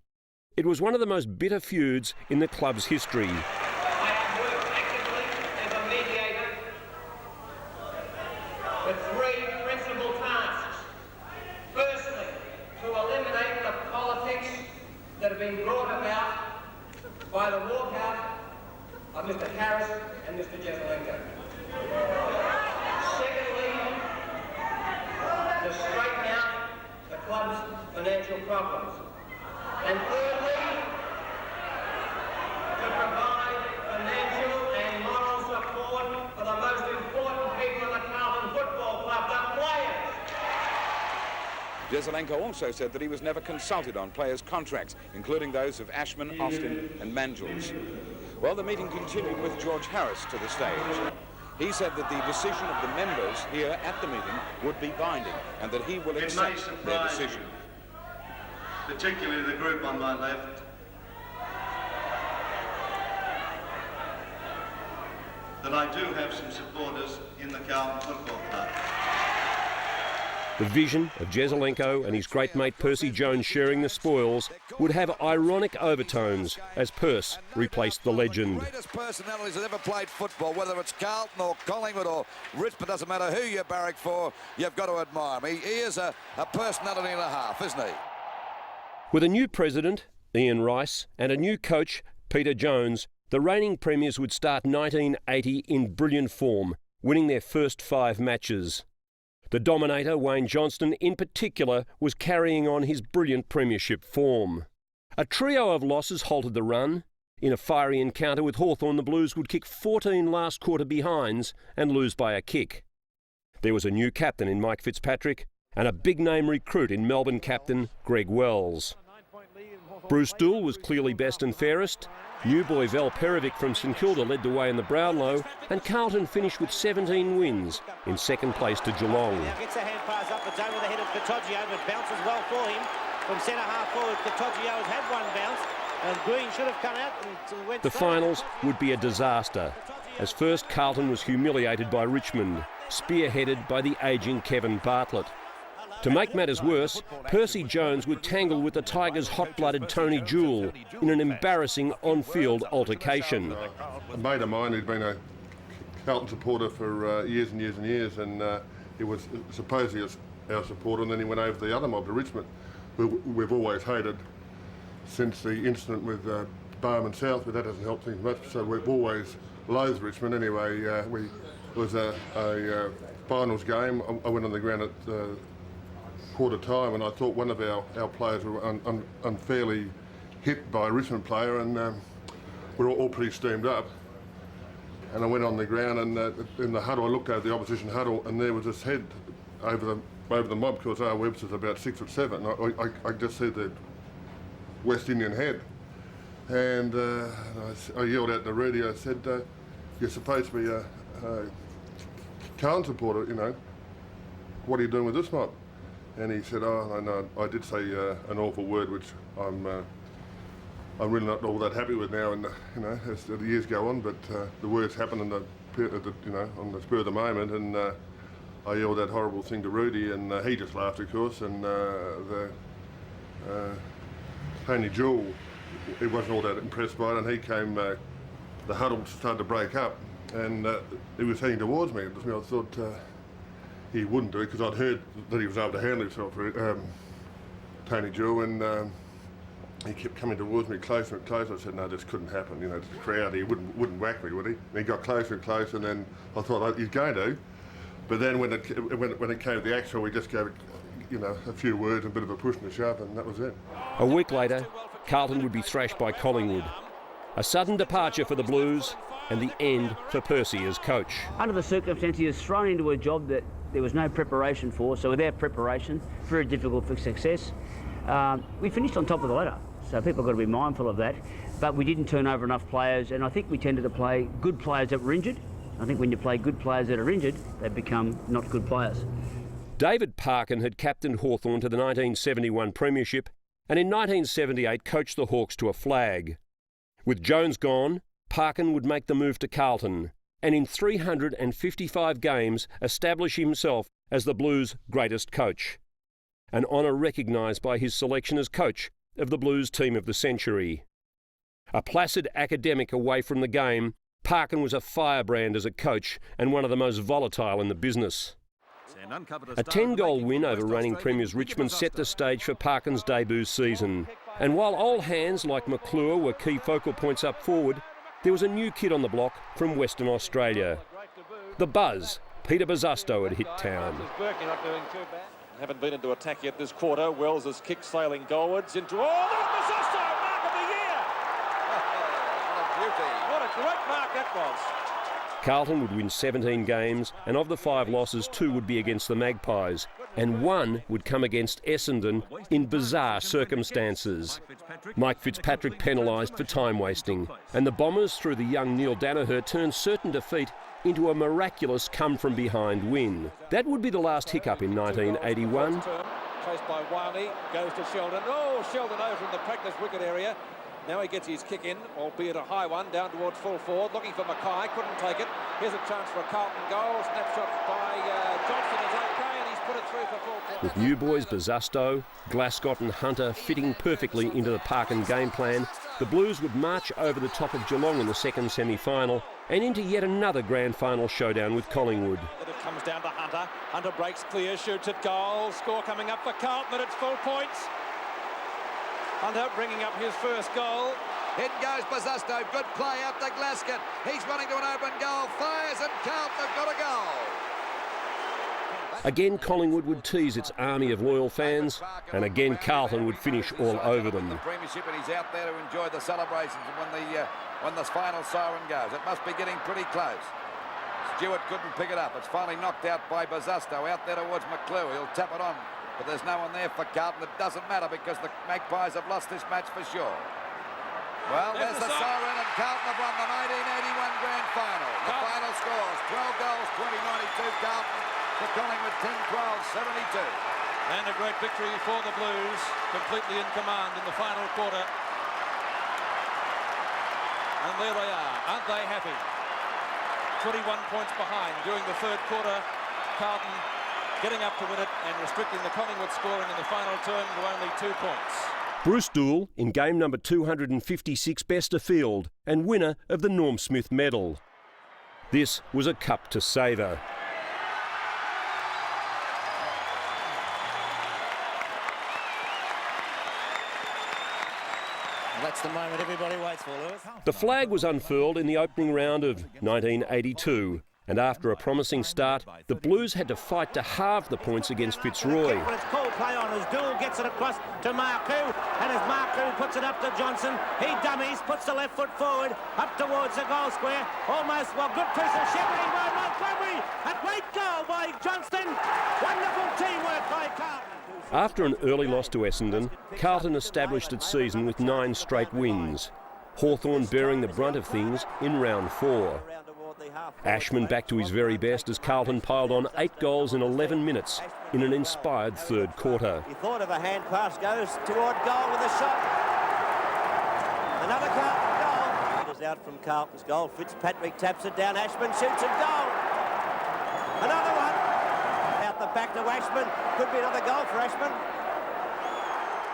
It was one of the most bitter feuds in the club's history. With three principal tasks. Firstly, to eliminate the politics that have been brought about by the walkout of Mr. Harris and Mr. Jesaulenko. Secondly, to straighten out the club's financial problems. And thirdly, to provide financial and moral support for the most important people in the Carlton Football Club, the players. Jesaulenko also said that he was never consulted on players' contracts, including those of Ashman, Austin and Manjuls. Well, the meeting continued with George Harris to the stage. He said that the decision of the members here at the meeting would be binding and that he will accept their decision. Particularly the group on my left, that I do have some supporters in the Carlton Football Club. The vision of Jesaulenko and his great mate Percy Jones sharing the spoils would have ironic overtones as Perce replaced the legend. Greatest personalities that ever played football, whether it's Carlton or Collingwood or Richmond, doesn't matter who you barrack for, you've got to admire him. He is a personality and a half, isn't he? With a new president, Ian Rice, and a new coach, Peter Jones, the reigning premiers would start 1980 in brilliant form, winning their first 5 matches. The dominator, Wayne Johnston, in particular, was carrying on his brilliant premiership form. A trio of losses halted the run. In a fiery encounter with Hawthorn, the Blues would kick 14 last quarter behinds and lose by a kick. There was a new captain in Mike Fitzpatrick and a big-name recruit in Melbourne captain Greg Wells. Bruce Doull was clearly best and fairest. New boy Val Perovic from St Kilda led the way in the Brownlow, and Carlton finished with 17 wins, in second place to Geelong. Now gets a hand pass up, it's over the head of Katoggio, but bounces well for him. From centre half forward, Katoggio has had one bounce, and Green should have come out and went The straight. finals would be a disaster, as first Carlton was humiliated by Richmond, spearheaded by the ageing Kevin Bartlett. To make matters worse, Percy Jones would tangle with the Tigers' hot-blooded Tony Jewell in an embarrassing on-field altercation. A mate of mine who'd been a Carlton supporter for years and years and years, and he was supposedly our supporter, and then he went over to the other mob to Richmond, who we've always hated since the incident with Barham South, but that hasn't helped things much, so we've always loathed Richmond. Anyway, it was a finals game. I went on the ground at quarter time, and I thought one of our players were unfairly hit by a Richmond player, and we were all pretty steamed up. And I went on the ground, and in the huddle, I looked over the opposition huddle, and there was this head over the mob, because our Webster's about 6'7". I just see the West Indian head, and I yelled out the radio. I said, "You're supposed to be a Carlton supporter, you know. What are you doing with this mob?" And he said, "Oh, no, I did say an awful word, which I'm really not all that happy with now, and you know, as the years go on. But the words happen on the spur of the moment, and I yelled that horrible thing to Rudy, and he just laughed, of course. And Tony Jewell, he wasn't all that impressed by it, and he came. The huddle started to break up, and he was heading towards me. I thought. He wouldn't do it, because I'd heard that he was able to handle himself, Tony Jewell, and he kept coming towards me closer and closer. I said, no, this couldn't happen. You know, the crowd, he wouldn't whack me, would he? And he got closer and closer, and then I thought, he's going to. But then when it came to the actual, we just gave it, you know, a few words, a bit of a push and a shove, and that was it. A week later, Carlton would be thrashed by Collingwood. A sudden departure for the Blues, and the end for Percy as coach. Under the circumstances, he was thrown into a job that there was no preparation for, so without preparation, very difficult for success. We finished on top of the ladder, so people have got to be mindful of that, but we didn't turn over enough players, and I think we tended to play good players that were injured, I think when you play good players that are injured, they become not good players. David Parkin had captained Hawthorn to the 1971 Premiership and in 1978 coached the Hawks to a flag. With Jones gone, Parkin would make the move to Carlton and in 355 games establish himself as the Blues' greatest coach. An honour recognised by his selection as coach of the Blues team of the century. A placid academic away from the game, Parkin was a firebrand as a coach and one of the most volatile in the business. A 10-goal win over reigning premiers Richmond set the stage for Parkin's debut season. And while old hands like McClure were key focal points up forward, there was a new kid on the block from Western Australia. The Buzz, Peter Bosustow, had hit town. Haven't been into attack yet this quarter. Wells is kick sailing goalwards into... Oh, there's Bosustow, mark of the year! What a beauty. What a great mark that was. Carlton would win 17 games, and of the 5 losses, 2 would be against the Magpies, and 1 would come against Essendon in bizarre circumstances. Mike Fitzpatrick penalised for time wasting, and the Bombers, through the young Neil Danaher, turned certain defeat into a miraculous come-from-behind win. That would be the last hiccup in 1981. Chased by Wiley, goes to Sheldon. Oh, Sheldon over in the practice wicket area. Now he gets his kick in, albeit a high one, down towards full forward, looking for Mackay, couldn't take it. Here's a chance for a Carlton goal. Snapshot by Johnson is okay, and he's put it through for full. With new boys Bosustow, Glascott and Hunter fitting perfectly into the Parkin game plan, the Blues would march over the top of Geelong in the second semi-final and into yet another grand final showdown with Collingwood. It comes down to Hunter. Hunter breaks clear, shoots at goal. Score coming up for Carlton, and it's full points. Hunter bringing up his first goal. In goes Bosustow. Good play out to Glascott. He's running to an open goal. Fires and Carlton have got a goal. Again, Collingwood would tease its army of loyal fans, and again Carlton would finish all over them. The premiership, and he's out there to enjoy the celebrations when the final siren goes. It must be getting pretty close. Stewart couldn't pick it up. It's finally knocked out by Bosustow. Out there towards McClure. He'll tap it on. But there's no one there for Carlton. It doesn't matter because the Magpies have lost this match for sure. Well, there's the siren, and Carlton have won the 1981 grand final. The final scores, 12 goals, 20-92 Carlton to Collingwood 10-12, 72. And a great victory for the Blues, completely in command in the final quarter. And there they are, aren't they happy? 21 points behind during the third quarter. Carlton getting up to win it and restricting the Collingwood scoring in the final term to only 2 points. Bruce Doull in game number 256 best of field and winner of the Norm Smith medal. This was a cup to savour. That's the moment everybody waits for, Lewis. The flag was unfurled in the opening round of 1982. And after a promising start, the Blues had to fight to halve the points against Fitzroy. But it's cold play on as Doull gets it across to Marcoux, and as Marcoux puts it up to Johnson, he dummies, puts the left foot forward, up towards the goal square, almost, well, good piece of shepherding by Montgomery, a great goal by Johnston, wonderful teamwork by Carlton. After an early loss to Essendon, Carlton established its season with 9 straight wins, Hawthorn bearing the brunt of things in round 4. Ashman back to his very best as Carlton piled on 8 goals in 11 minutes in an inspired third quarter. He thought of a hand pass, goes toward goal with a shot. Another Carlton goal. It is out from Carlton's goal. Fitzpatrick taps it down. Ashman shoots it goal. Another one. Out the back to Ashman. Could be another goal for Ashman.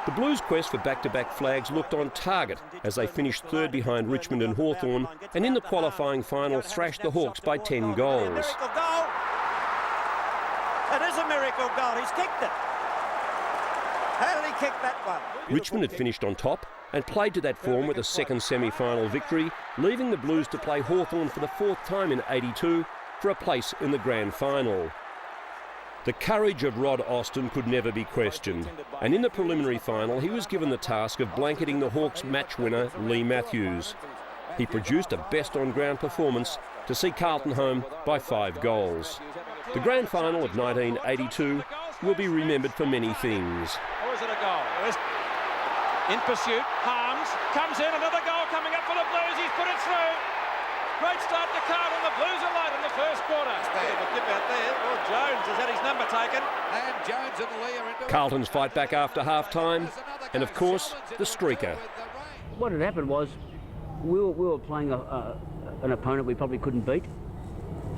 The Blues' quest for back-to-back flags looked on target as they finished third behind Richmond and Hawthorn, and in the qualifying final thrashed the Hawks by 10 goals. Miracle goal. It is a miracle goal. He's kicked it. How did he kick that one? Richmond had finished on top and played to that form with a second semi-final victory, leaving the Blues to play Hawthorn for the 4th time in 82 for a place in the grand final. The courage of Rod Austin could never be questioned, and in the preliminary final he was given the task of blanketing the Hawks match winner Lee Matthews. He produced a best on ground performance to see Carlton home by 5 goals. The grand final of 1982 will be remembered for many things. Or is it a goal? In pursuit, Harms comes in, another goal coming up for the Blues, he's put it through. Great start to Carlton. The Blues are late in the first quarter. A dip out there. Well, Jones has had his number taken. And Jones and Lee are into it. Carlton's fight back after half-time, and of course, the streaker. What had happened was we were playing an opponent we probably couldn't beat,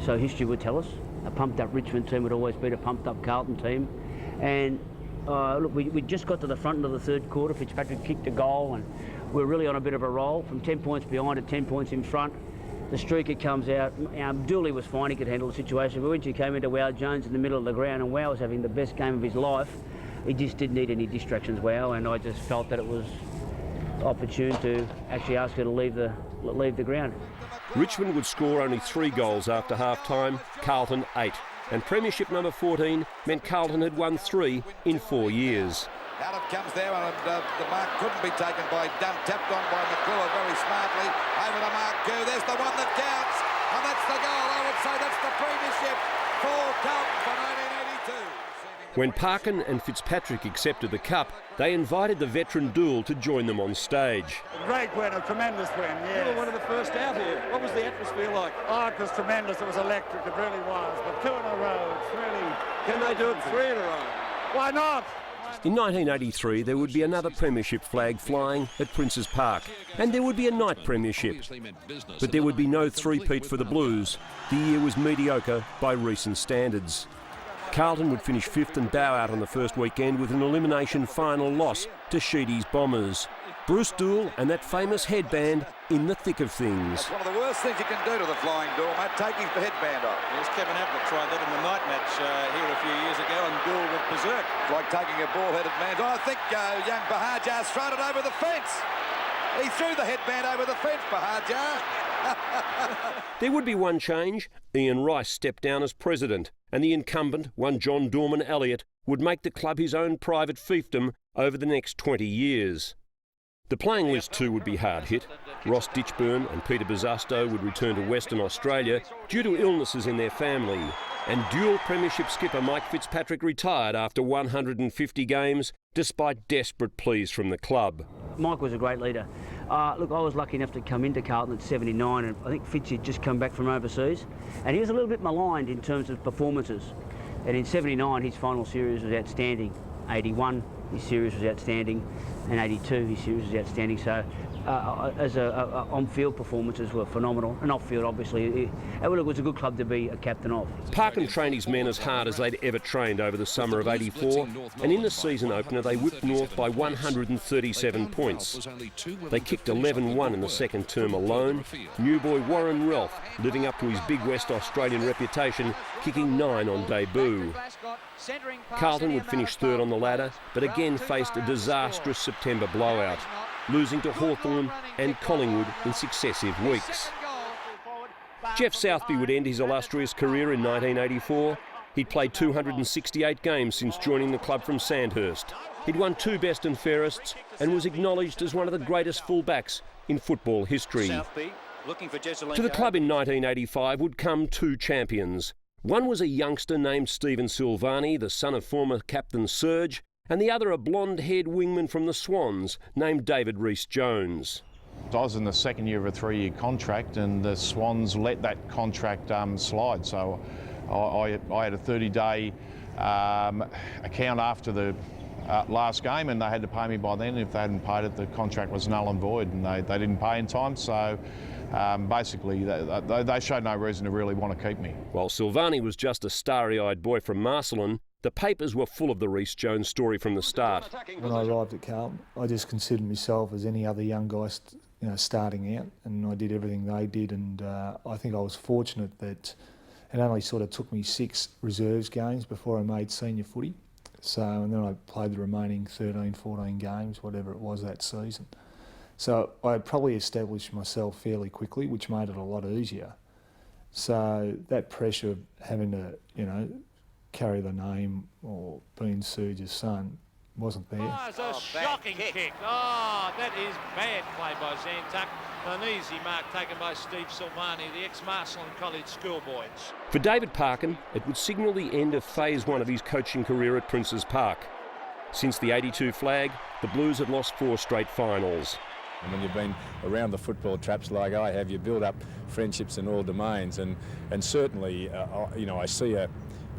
so history would tell us. A pumped-up Richmond team would always beat a pumped-up Carlton team. And look, we just got to the front of the third quarter. Fitzpatrick kicked a goal, and we're really on a bit of a roll. From 10 points behind to 10 points in front, the streaker comes out. Dooley was fine, he could handle the situation, but when she came into Wow Jones in the middle of the ground, and Wow was having the best game of his life, he just didn't need any distractions, Wow, and I just felt that it was opportune to actually ask her to leave the ground. Richmond would score only 3 goals after half-time, Carlton 8. And premiership number 14 meant Carlton had won 3 in 4 years. Out it comes there, and the mark couldn't be taken by Dunn. Tapped on by McClure very smartly. Over to Mark Kerr. There's the one that counts, and that's the goal. I would say that's the premiership for Carlton for 1982. When Parkin and Fitzpatrick accepted the cup, they invited the veteran Dool to join them on stage. A great win, a tremendous win, yes. You were one of the first out here. What was the atmosphere like? Oh, it was tremendous. It was electric. It really was. But 2 in a row, it's really... Can they do it 3 in a row? Why not? In 1983, there would be another premiership flag flying at Princes Park, and there would be a night premiership. But there would be no three-peat for the Blues. The year was mediocre by recent standards. Carlton would finish 5th and bow out on the first weekend with an elimination final loss to Sheedy's Bombers. Bruce Dool and that famous headband in the thick of things. That's one of the worst things you can do to the flying doormat, taking the headband off. Yes, Kevin Ablett tried that in the night match here a few years ago, and Dool went berserk. Like taking a ball-headed man. I think young Bahajar's thrown it over the fence. He threw the headband over the fence, Bahajar. There would be one change. Ian Rice stepped down as president, and the incumbent, one John Dorman Elliott, would make the club his own private fiefdom over the next 20 years. The playing list too would be hard hit. Ross Ditchburn and Peter Bosustow would return to Western Australia due to illnesses in their family. And dual premiership skipper Mike Fitzpatrick retired after 150 games, despite desperate pleas from the club. Mike was a great leader. Look, I was lucky enough to come into Carlton at 79, and I think Fitz had just come back from overseas, and he was a little bit maligned in terms of performances. And in 79, his final series was outstanding. 81, his series was outstanding, and 82, his series was outstanding. So, on-field performances were phenomenal, and off-field, obviously. It was a good club to be a captain of. Parkin trained his men as hard as they'd ever trained over the summer of '84, and in the season opener they whipped North by 137 points. They kicked 11-1 in the second term alone. New boy Warren Ralph, living up to his big West Australian reputation, kicking 9 on debut. Carlton would finish 3rd on the ladder, but again faced a disastrous September blowout, losing to Hawthorn and Collingwood in successive weeks. Jeff Southby would end his illustrious career in 1984. He'd played 268 games since joining the club from Sandhurst. He'd won 2 best and fairests and was acknowledged as one of the greatest fullbacks in football history. To the club in 1985 would come 2 champions. One was a youngster named Stephen Silvani, the son of former captain Serge, and the other a blonde-haired wingman from the Swans named David Rhys-Jones. I was in the second year of a 3-year contract, and the Swans let that contract slide. So I had a 30-day account after the last game, and they had to pay me by then. If they hadn't paid it, the contract was null and void, and they didn't pay in time. So basically, they showed no reason to really want to keep me. While Silvani was just a starry-eyed boy from Marcelin, the papers were full of the Rhys-Jones story from the start. When I arrived at Carlton, I just considered myself as any other young guy starting out, and I did everything they did, and I think I was fortunate that it only sort of took me 6 reserves games before I made senior footy. So, and then I played the remaining 13, 14 games, whatever it was that season. So I had probably established myself fairly quickly, which made it a lot easier. So that pressure of having to, carry the name or being Serge's son wasn't there. Oh, it's a shocking kick. Oh, that is bad play by Zantuck. An easy mark taken by Steve Silvani, the ex-Marcelin College schoolboys. For David Parkin, it would signal the end of phase 1 of his coaching career at Princes Park. Since the '82 flag, the Blues had lost 4 straight finals. And when you've been around the football traps like I have, you build up friendships in all domains, and certainly, you know, I see a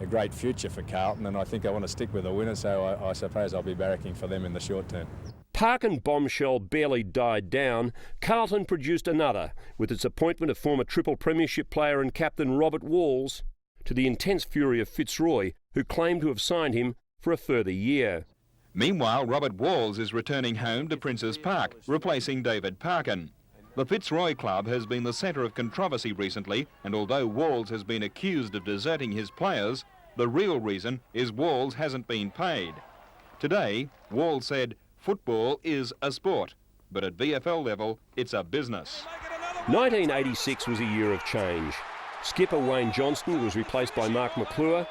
great future for Carlton, and I think I want to stick with the winner, so I suppose I'll be barracking for them in the short term. Parkin bombshell barely died down. Carlton produced another with its appointment of former triple premiership player and captain Robert Walls, to the intense fury of Fitzroy, who claimed to have signed him for a further year. Meanwhile, Robert Walls is returning home to Princes Park, replacing David Parkin. The Fitzroy club has been the centre of controversy recently, and although Walls has been accused of deserting his players, the real reason is Walls hasn't been paid. Today, Walls said, "Football is a sport, but at VFL level, it's a business." 1986 was a year of change. Skipper Wayne Johnston was replaced by Mark McClure,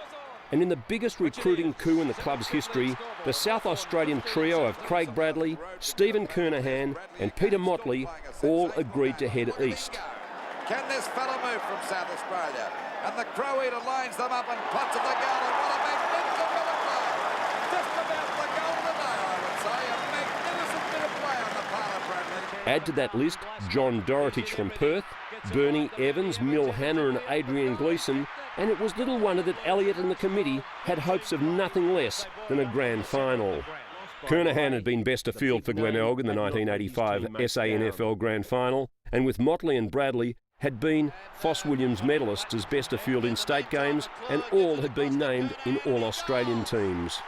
and in the biggest recruiting coup in the club's history, the South Australian trio of Craig Bradley, Stephen Kernahan and Peter Motley all agreed to head east. Can this fella move from South Australia? And the Crow Eater lines them up and puts at the goal, and what a magnificent bit of play! Just about the goal of the day, I would say. A magnificent bit of play on the part of Bradley. Add to that list John Dorotich from Perth, Bernie Evans, Mill Hanna and Adrian Gleeson, and it was little wonder that Elliott and the committee had hopes of nothing less than a grand final. Kernahan had been best of field for Glenelg in the 1985 SANFL grand final, and with Motley and Bradley had been Foss Williams medalists as best of field in state games, and all had been named in All-Australian teams.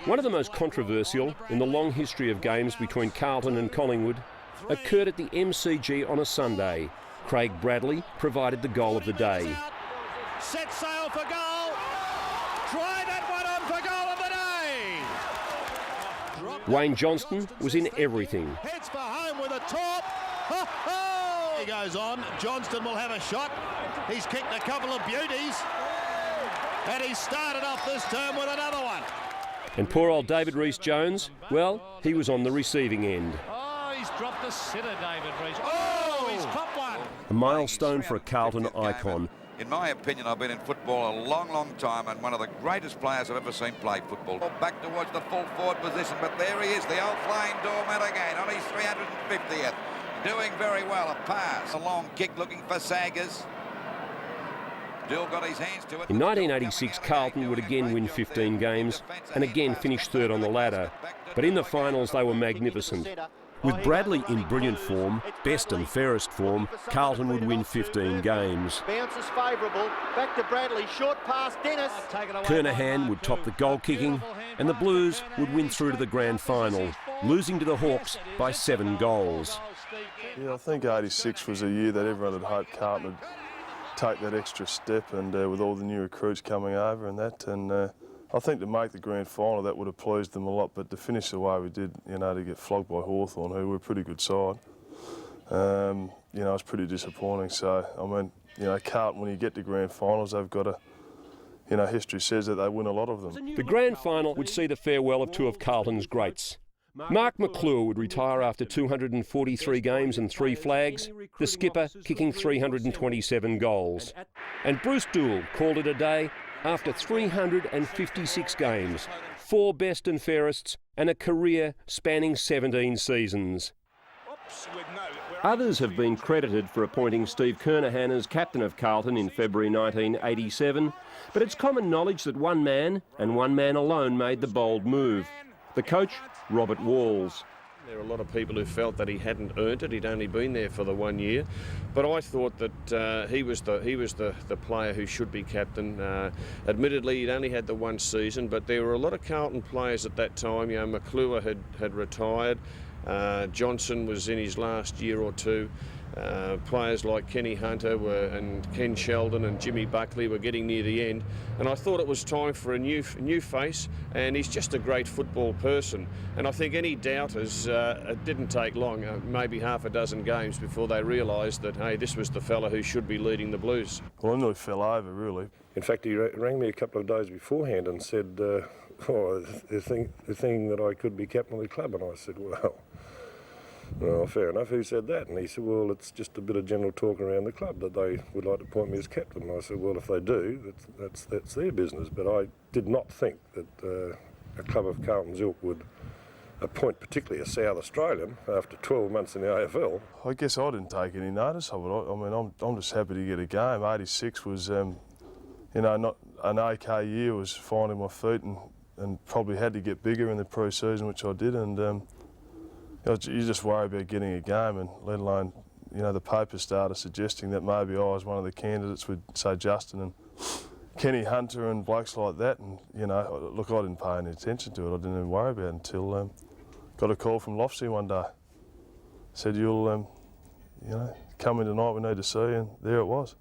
One of the most controversial in the long history of games between Carlton and Collingwood occurred at the MCG on a Sunday. Craig Bradley provided the goal of the day. Set sail for goal. Try that one on for goal of the day. Wayne Johnston was in everything. Heads for home with a top. Ho, ho. He goes on. Johnston will have a shot. He's kicked a couple of beauties. And he started off this term with another one. And poor old David Rhys-Jones, well, he was on the receiving end. Oh, he's dropped the sitter, David Rhys. Oh, he's dropped one. A milestone for a Carlton icon. In my opinion, I've been in football a long, long time, and one of the greatest players I've ever seen play football. Back towards the full forward position, but there he is, the old flying doormat again, on his 350th. Doing very well, a pass. A long kick looking for Saggers. Dill got his hands to it. In 1986, Carlton would again win 15 games and again finish third on the ladder. But in the finals, they were magnificent. With Bradley in brilliant form, best and fairest form, Carlton would win 15 games. Bounces favourable. Back to Bradley. Short pass. Dennis. Kernahan would top the goal kicking, and the Blues would win through to the grand final, losing to the Hawks by 7 goals. Yeah, I think 86 was a year that everyone had hoped Carlton would take that extra step, and with all the new recruits coming over and that, and I think to make the grand final that would have pleased them a lot, but to finish the way we did, you know, to get flogged by Hawthorn, who were a pretty good side, you know, it's pretty disappointing. So, I mean, you know, Carlton, when you get to grand finals, they've got a, you know, history says that they win a lot of them. The grand final would see the farewell of 2 of Carlton's greats. Mark McClure would retire after 243 games and 3 flags, the skipper kicking 327 goals. And Bruce Doull called it a day after 356 games, 4 best and fairests, and a career spanning 17 seasons. Others have been credited for appointing Steve Kernahan as captain of Carlton in February 1987, but it's common knowledge that one man, and one man alone, made the bold move. The coach, Robert Walls. There were a lot of people who felt that he hadn't earned it. He'd only been there for the 1 year, but I thought that he was the player who should be captain. Admittedly, he'd only had the 1 season, but there were a lot of Carlton players at that time. You know, McClure had retired. Johnson was in his last year or 2. Players like Kenny Hunter and Ken Sheldon and Jimmy Buckley were getting near the end, and I thought it was time for a new face, and he's just a great football person. And I think any doubters, it didn't take long, maybe half a dozen games before they realised that, hey, this was the fella who should be leading the Blues. Well, I nearly fell over, really. In fact, he rang me a couple of days beforehand and said, they're thinking that I could be captain of the club, and I said, well, fair enough. Who said that? And he said, well, it's just a bit of general talk around the club that they would like to appoint me as captain. And I said, well, if they do, that's their business. But I did not think that a club of Carlton's ilk would a point, particularly a South Australian, after 12 months in the AFL. I guess I didn't take any notice of it. I mean, I'm just happy to get a game. 86 was, you know, not an okay year, was finding my feet and probably had to get bigger in the pre-season, which I did. And you just worry about getting a game, and let alone, you know, the papers started suggesting that maybe I was one of the candidates with, say, Justin and Kenny Hunter and blokes like that. And, you know, look, I didn't pay any attention to it. I didn't even worry about it until got a call from Lofsy one day. Said, you'll, you know, come in tonight, we need to see you, and there it was.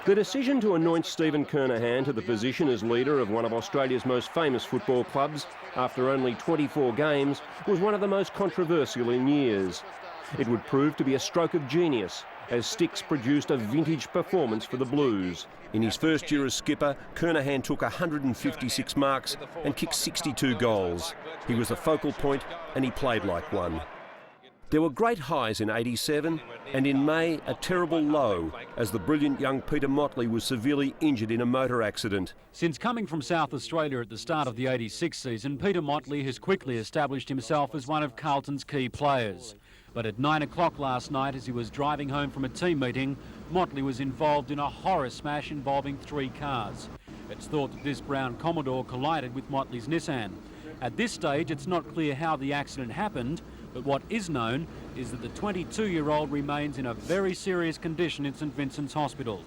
The decision to anoint Stephen Kernahan to the position as leader of one of Australia's most famous football clubs after only 24 games was one of the most controversial in years. It would prove to be a stroke of genius, as Sticks produced a vintage performance for the Blues. In his first year as skipper, Kernahan took 156 marks and kicked 62 goals. He was the focal point and he played like one. There were great highs in 87 and in May a terrible low as the brilliant young Peter Motley was severely injured in a motor accident. Since coming from South Australia at the start of the 86 season, Peter Motley has quickly established himself as one of Carlton's key players. But at 9 o'clock last night, as he was driving home from a team meeting, Motley was involved in a horror smash involving 3 cars. It's thought that this brown Commodore collided with Motley's Nissan. At this stage, it's not clear how the accident happened, but what is known is that the 22-year-old remains in a very serious condition in St Vincent's Hospital.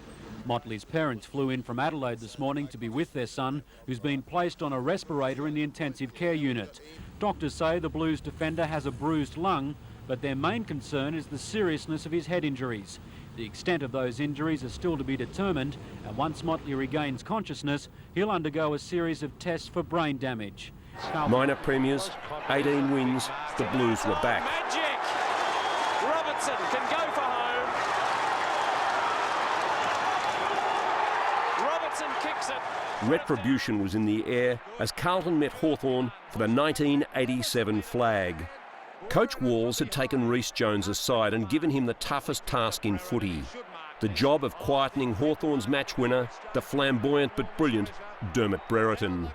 Motley's parents flew in from Adelaide this morning to be with their son, who's been placed on a respirator in the intensive care unit. Doctors say the Blues defender has a bruised lung, but their main concern is the seriousness of his head injuries. The extent of those injuries are still to be determined, and once Motley regains consciousness, he'll undergo a series of tests for brain damage. Minor premiers, 18 wins, the Blues were back. Magic! Robertson can go for home. Robertson kicks it. Retribution was in the air as Carlton met Hawthorn for the 1987 flag. Coach Walls had taken Rhys Jones aside and given him the toughest task in footy. The job of quietening Hawthorn's match winner, the flamboyant but brilliant Dermot Brereton.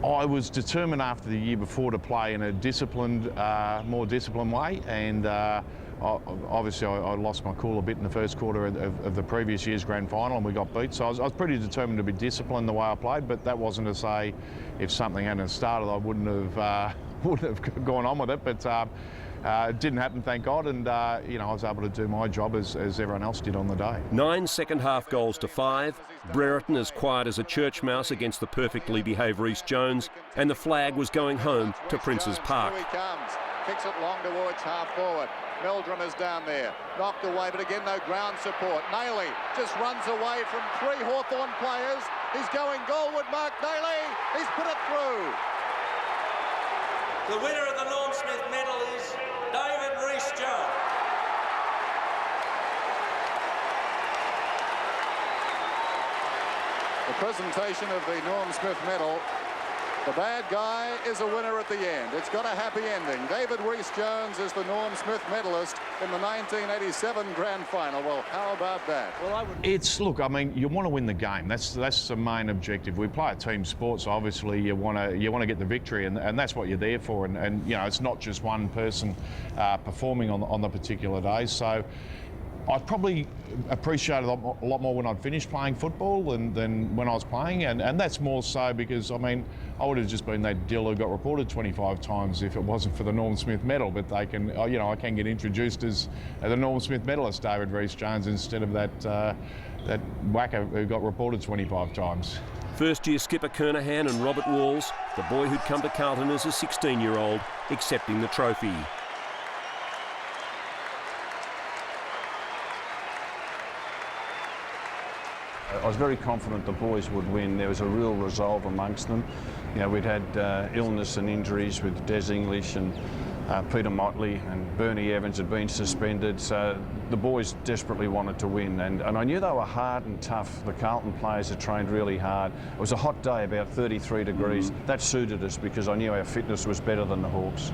I was determined after the year before to play in a disciplined, more disciplined way, and obviously I lost my cool a bit in the first quarter of the previous year's grand final, and we got beat. So I was pretty determined to be disciplined the way I played, but that wasn't to say if something hadn't started I wouldn't have gone on with it. But it didn't happen, thank God, and you know, I was able to do my job as everyone else did on the day. 9 second-half goals to 5. Brereton as quiet as a church mouse against the perfectly behaved Rhys Jones, and the flag was going home to Princes Park. Here he comes, kicks it long towards half forward. Meldrum is down there, knocked away, but again no ground support. Nailey just runs away from 3 Hawthorn players. He's going goalward, Mark Nailey. He's put it through. The winner of the Norm Smith medal is David Rhys Jones. The presentation of the Norm Smith medal. The bad guy is a winner at the end. It's got a happy ending. David Rhys Jones is the Norm Smith medalist in the 1987 grand final. Well, how about that? Well, Look, I mean, you want to win the game. That's the main objective. We play a team sport, so obviously you want to get the victory, and that's what you're there for. And you know, it's not just one person performing on the particular day. So I'd probably appreciate it a lot more when I'd finished playing football than when I was playing, and that's more so because, I mean, I would have just been that dill who got reported 25 times if it wasn't for the Norm Smith medal. But they can, you know, I can get introduced as the Norm Smith medalist, David Rhys Jones, instead of that whacker who got reported 25 times. First-year skipper Kernahan and Robert Walls, the boy who'd come to Carlton as a 16-year-old, accepting the trophy. I was very confident the boys would win. There was a real resolve amongst them. You know, we'd had illness and injuries with Des English and Peter Motley, and Bernie Evans had been suspended, so the boys desperately wanted to win, and I knew they were hard and tough. The Carlton players had trained really hard. It was a hot day, about 33 degrees. That suited us because I knew our fitness was better than the Hawks.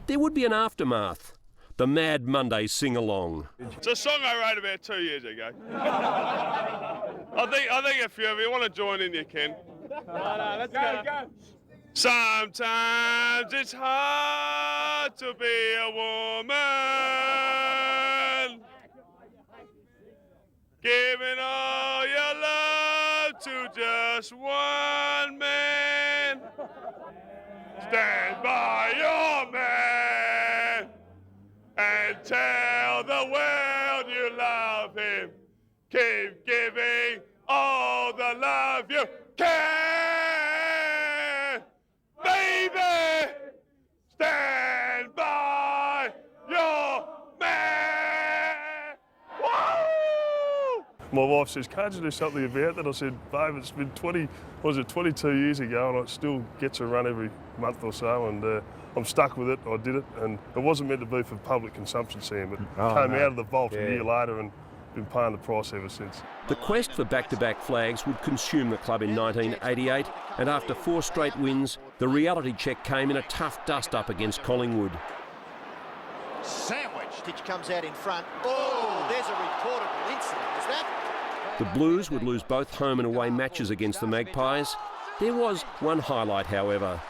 There would be an aftermath. The Mad Monday sing-along. It's a song I wrote about 2 years ago. I think if you want to join in, you can. No, let's go. Sometimes it's hard to be a woman, giving all your love to just one man. Stand by your man and tell the world you love him. Keep giving all the love you can. Baby, stand by your man. Woo! My wife says, can't you do something about that? I said, babe, it's been 22 years ago and I still get to run every month or so, and I'm stuck with it. I did it, and it wasn't meant to be for public consumption, Sam. It came out of the vault a year later and been paying the price ever since. The quest for back-to-back flags would consume the club in 1988, and after 4 straight wins, the reality check came in a tough dust-up against Collingwood. Sandwich. Stitch comes out in front. Oh, there's a reportable incident, is that? The Blues would lose both home and away matches against the Magpies. There was one highlight, however,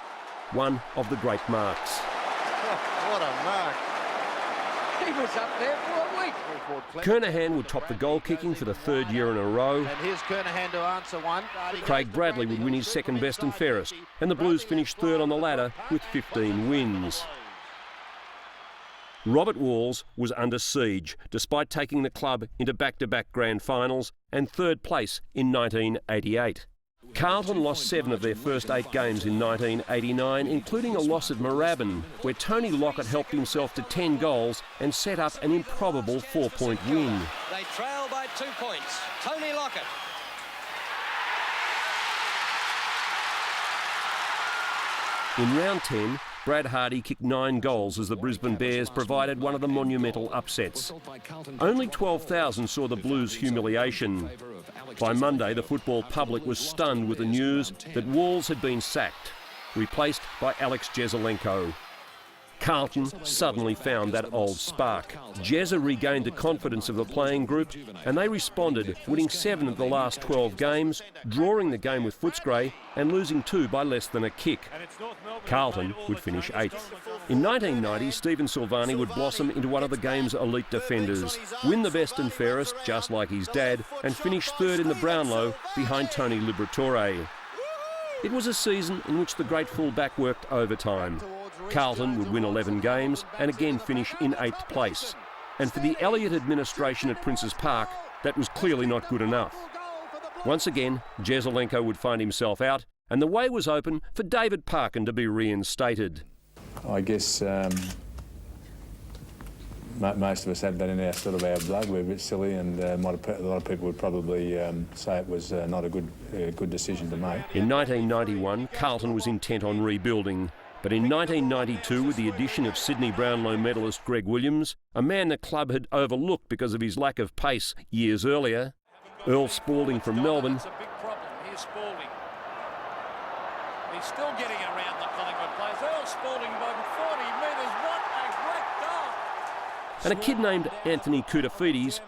one of the great marks. Oh, what a mark. He was up there for a week. Kernahan would top the goal kicking for the 3rd year in a row. And here's Kernahan to answer one. Craig Bradley would win his second best and fairest, and the Blues finished 3rd on the ladder with 15 wins. Robert Walls was under siege, despite taking the club into back-to-back grand finals and 3rd place in 1988. Carlton lost 7 of their first 8 games in 1989, including a loss at Moorabbin, where Tony Lockett helped himself to 10 goals and set up an improbable 4-point win. They trail by 2 points. Tony Lockett. In round 10, Brad Hardy kicked 9 goals as the Brisbane Bears provided one of the monumental upsets. Only 12,000 saw the Blues' humiliation. By Monday, the football public was stunned with the news that Walls had been sacked, replaced by Alex Jesaulenko. Carlton suddenly found that old spark. Jezza regained the confidence of the playing group, and they responded, winning 7 of the last 12 games, drawing the game with Footscray and losing 2 by less than a kick. Carlton would finish 8th. In 1990, Stephen Silvani would blossom into one of the game's elite defenders, win the best and fairest, just like his dad, and finish 3rd in the Brownlow behind Tony Liberatore. It was a season in which the great fullback worked overtime. Carlton would win 11 games and again finish in 8th place. And for the Elliott administration at Princes Park, that was clearly not good enough. Once again, Jesaulenko would find himself out, and the way was open for David Parkin to be reinstated. I guess most of us had that in our sort of our blood. We're a bit silly, and a lot of people would probably say it was not a good decision to make. In 1991, Carlton was intent on rebuilding. But in 1992, with the addition of Sydney Brownlow medalist Greg Williams, a man the club had overlooked because of his lack of pace years earlier, Earl Spalding from Melbourne, That's a big problem. Here's Spalding. He's still getting around the Collingwood players. Earl Spalding by 40 metres. What a great goal! and a kid named Anthony Koutafidis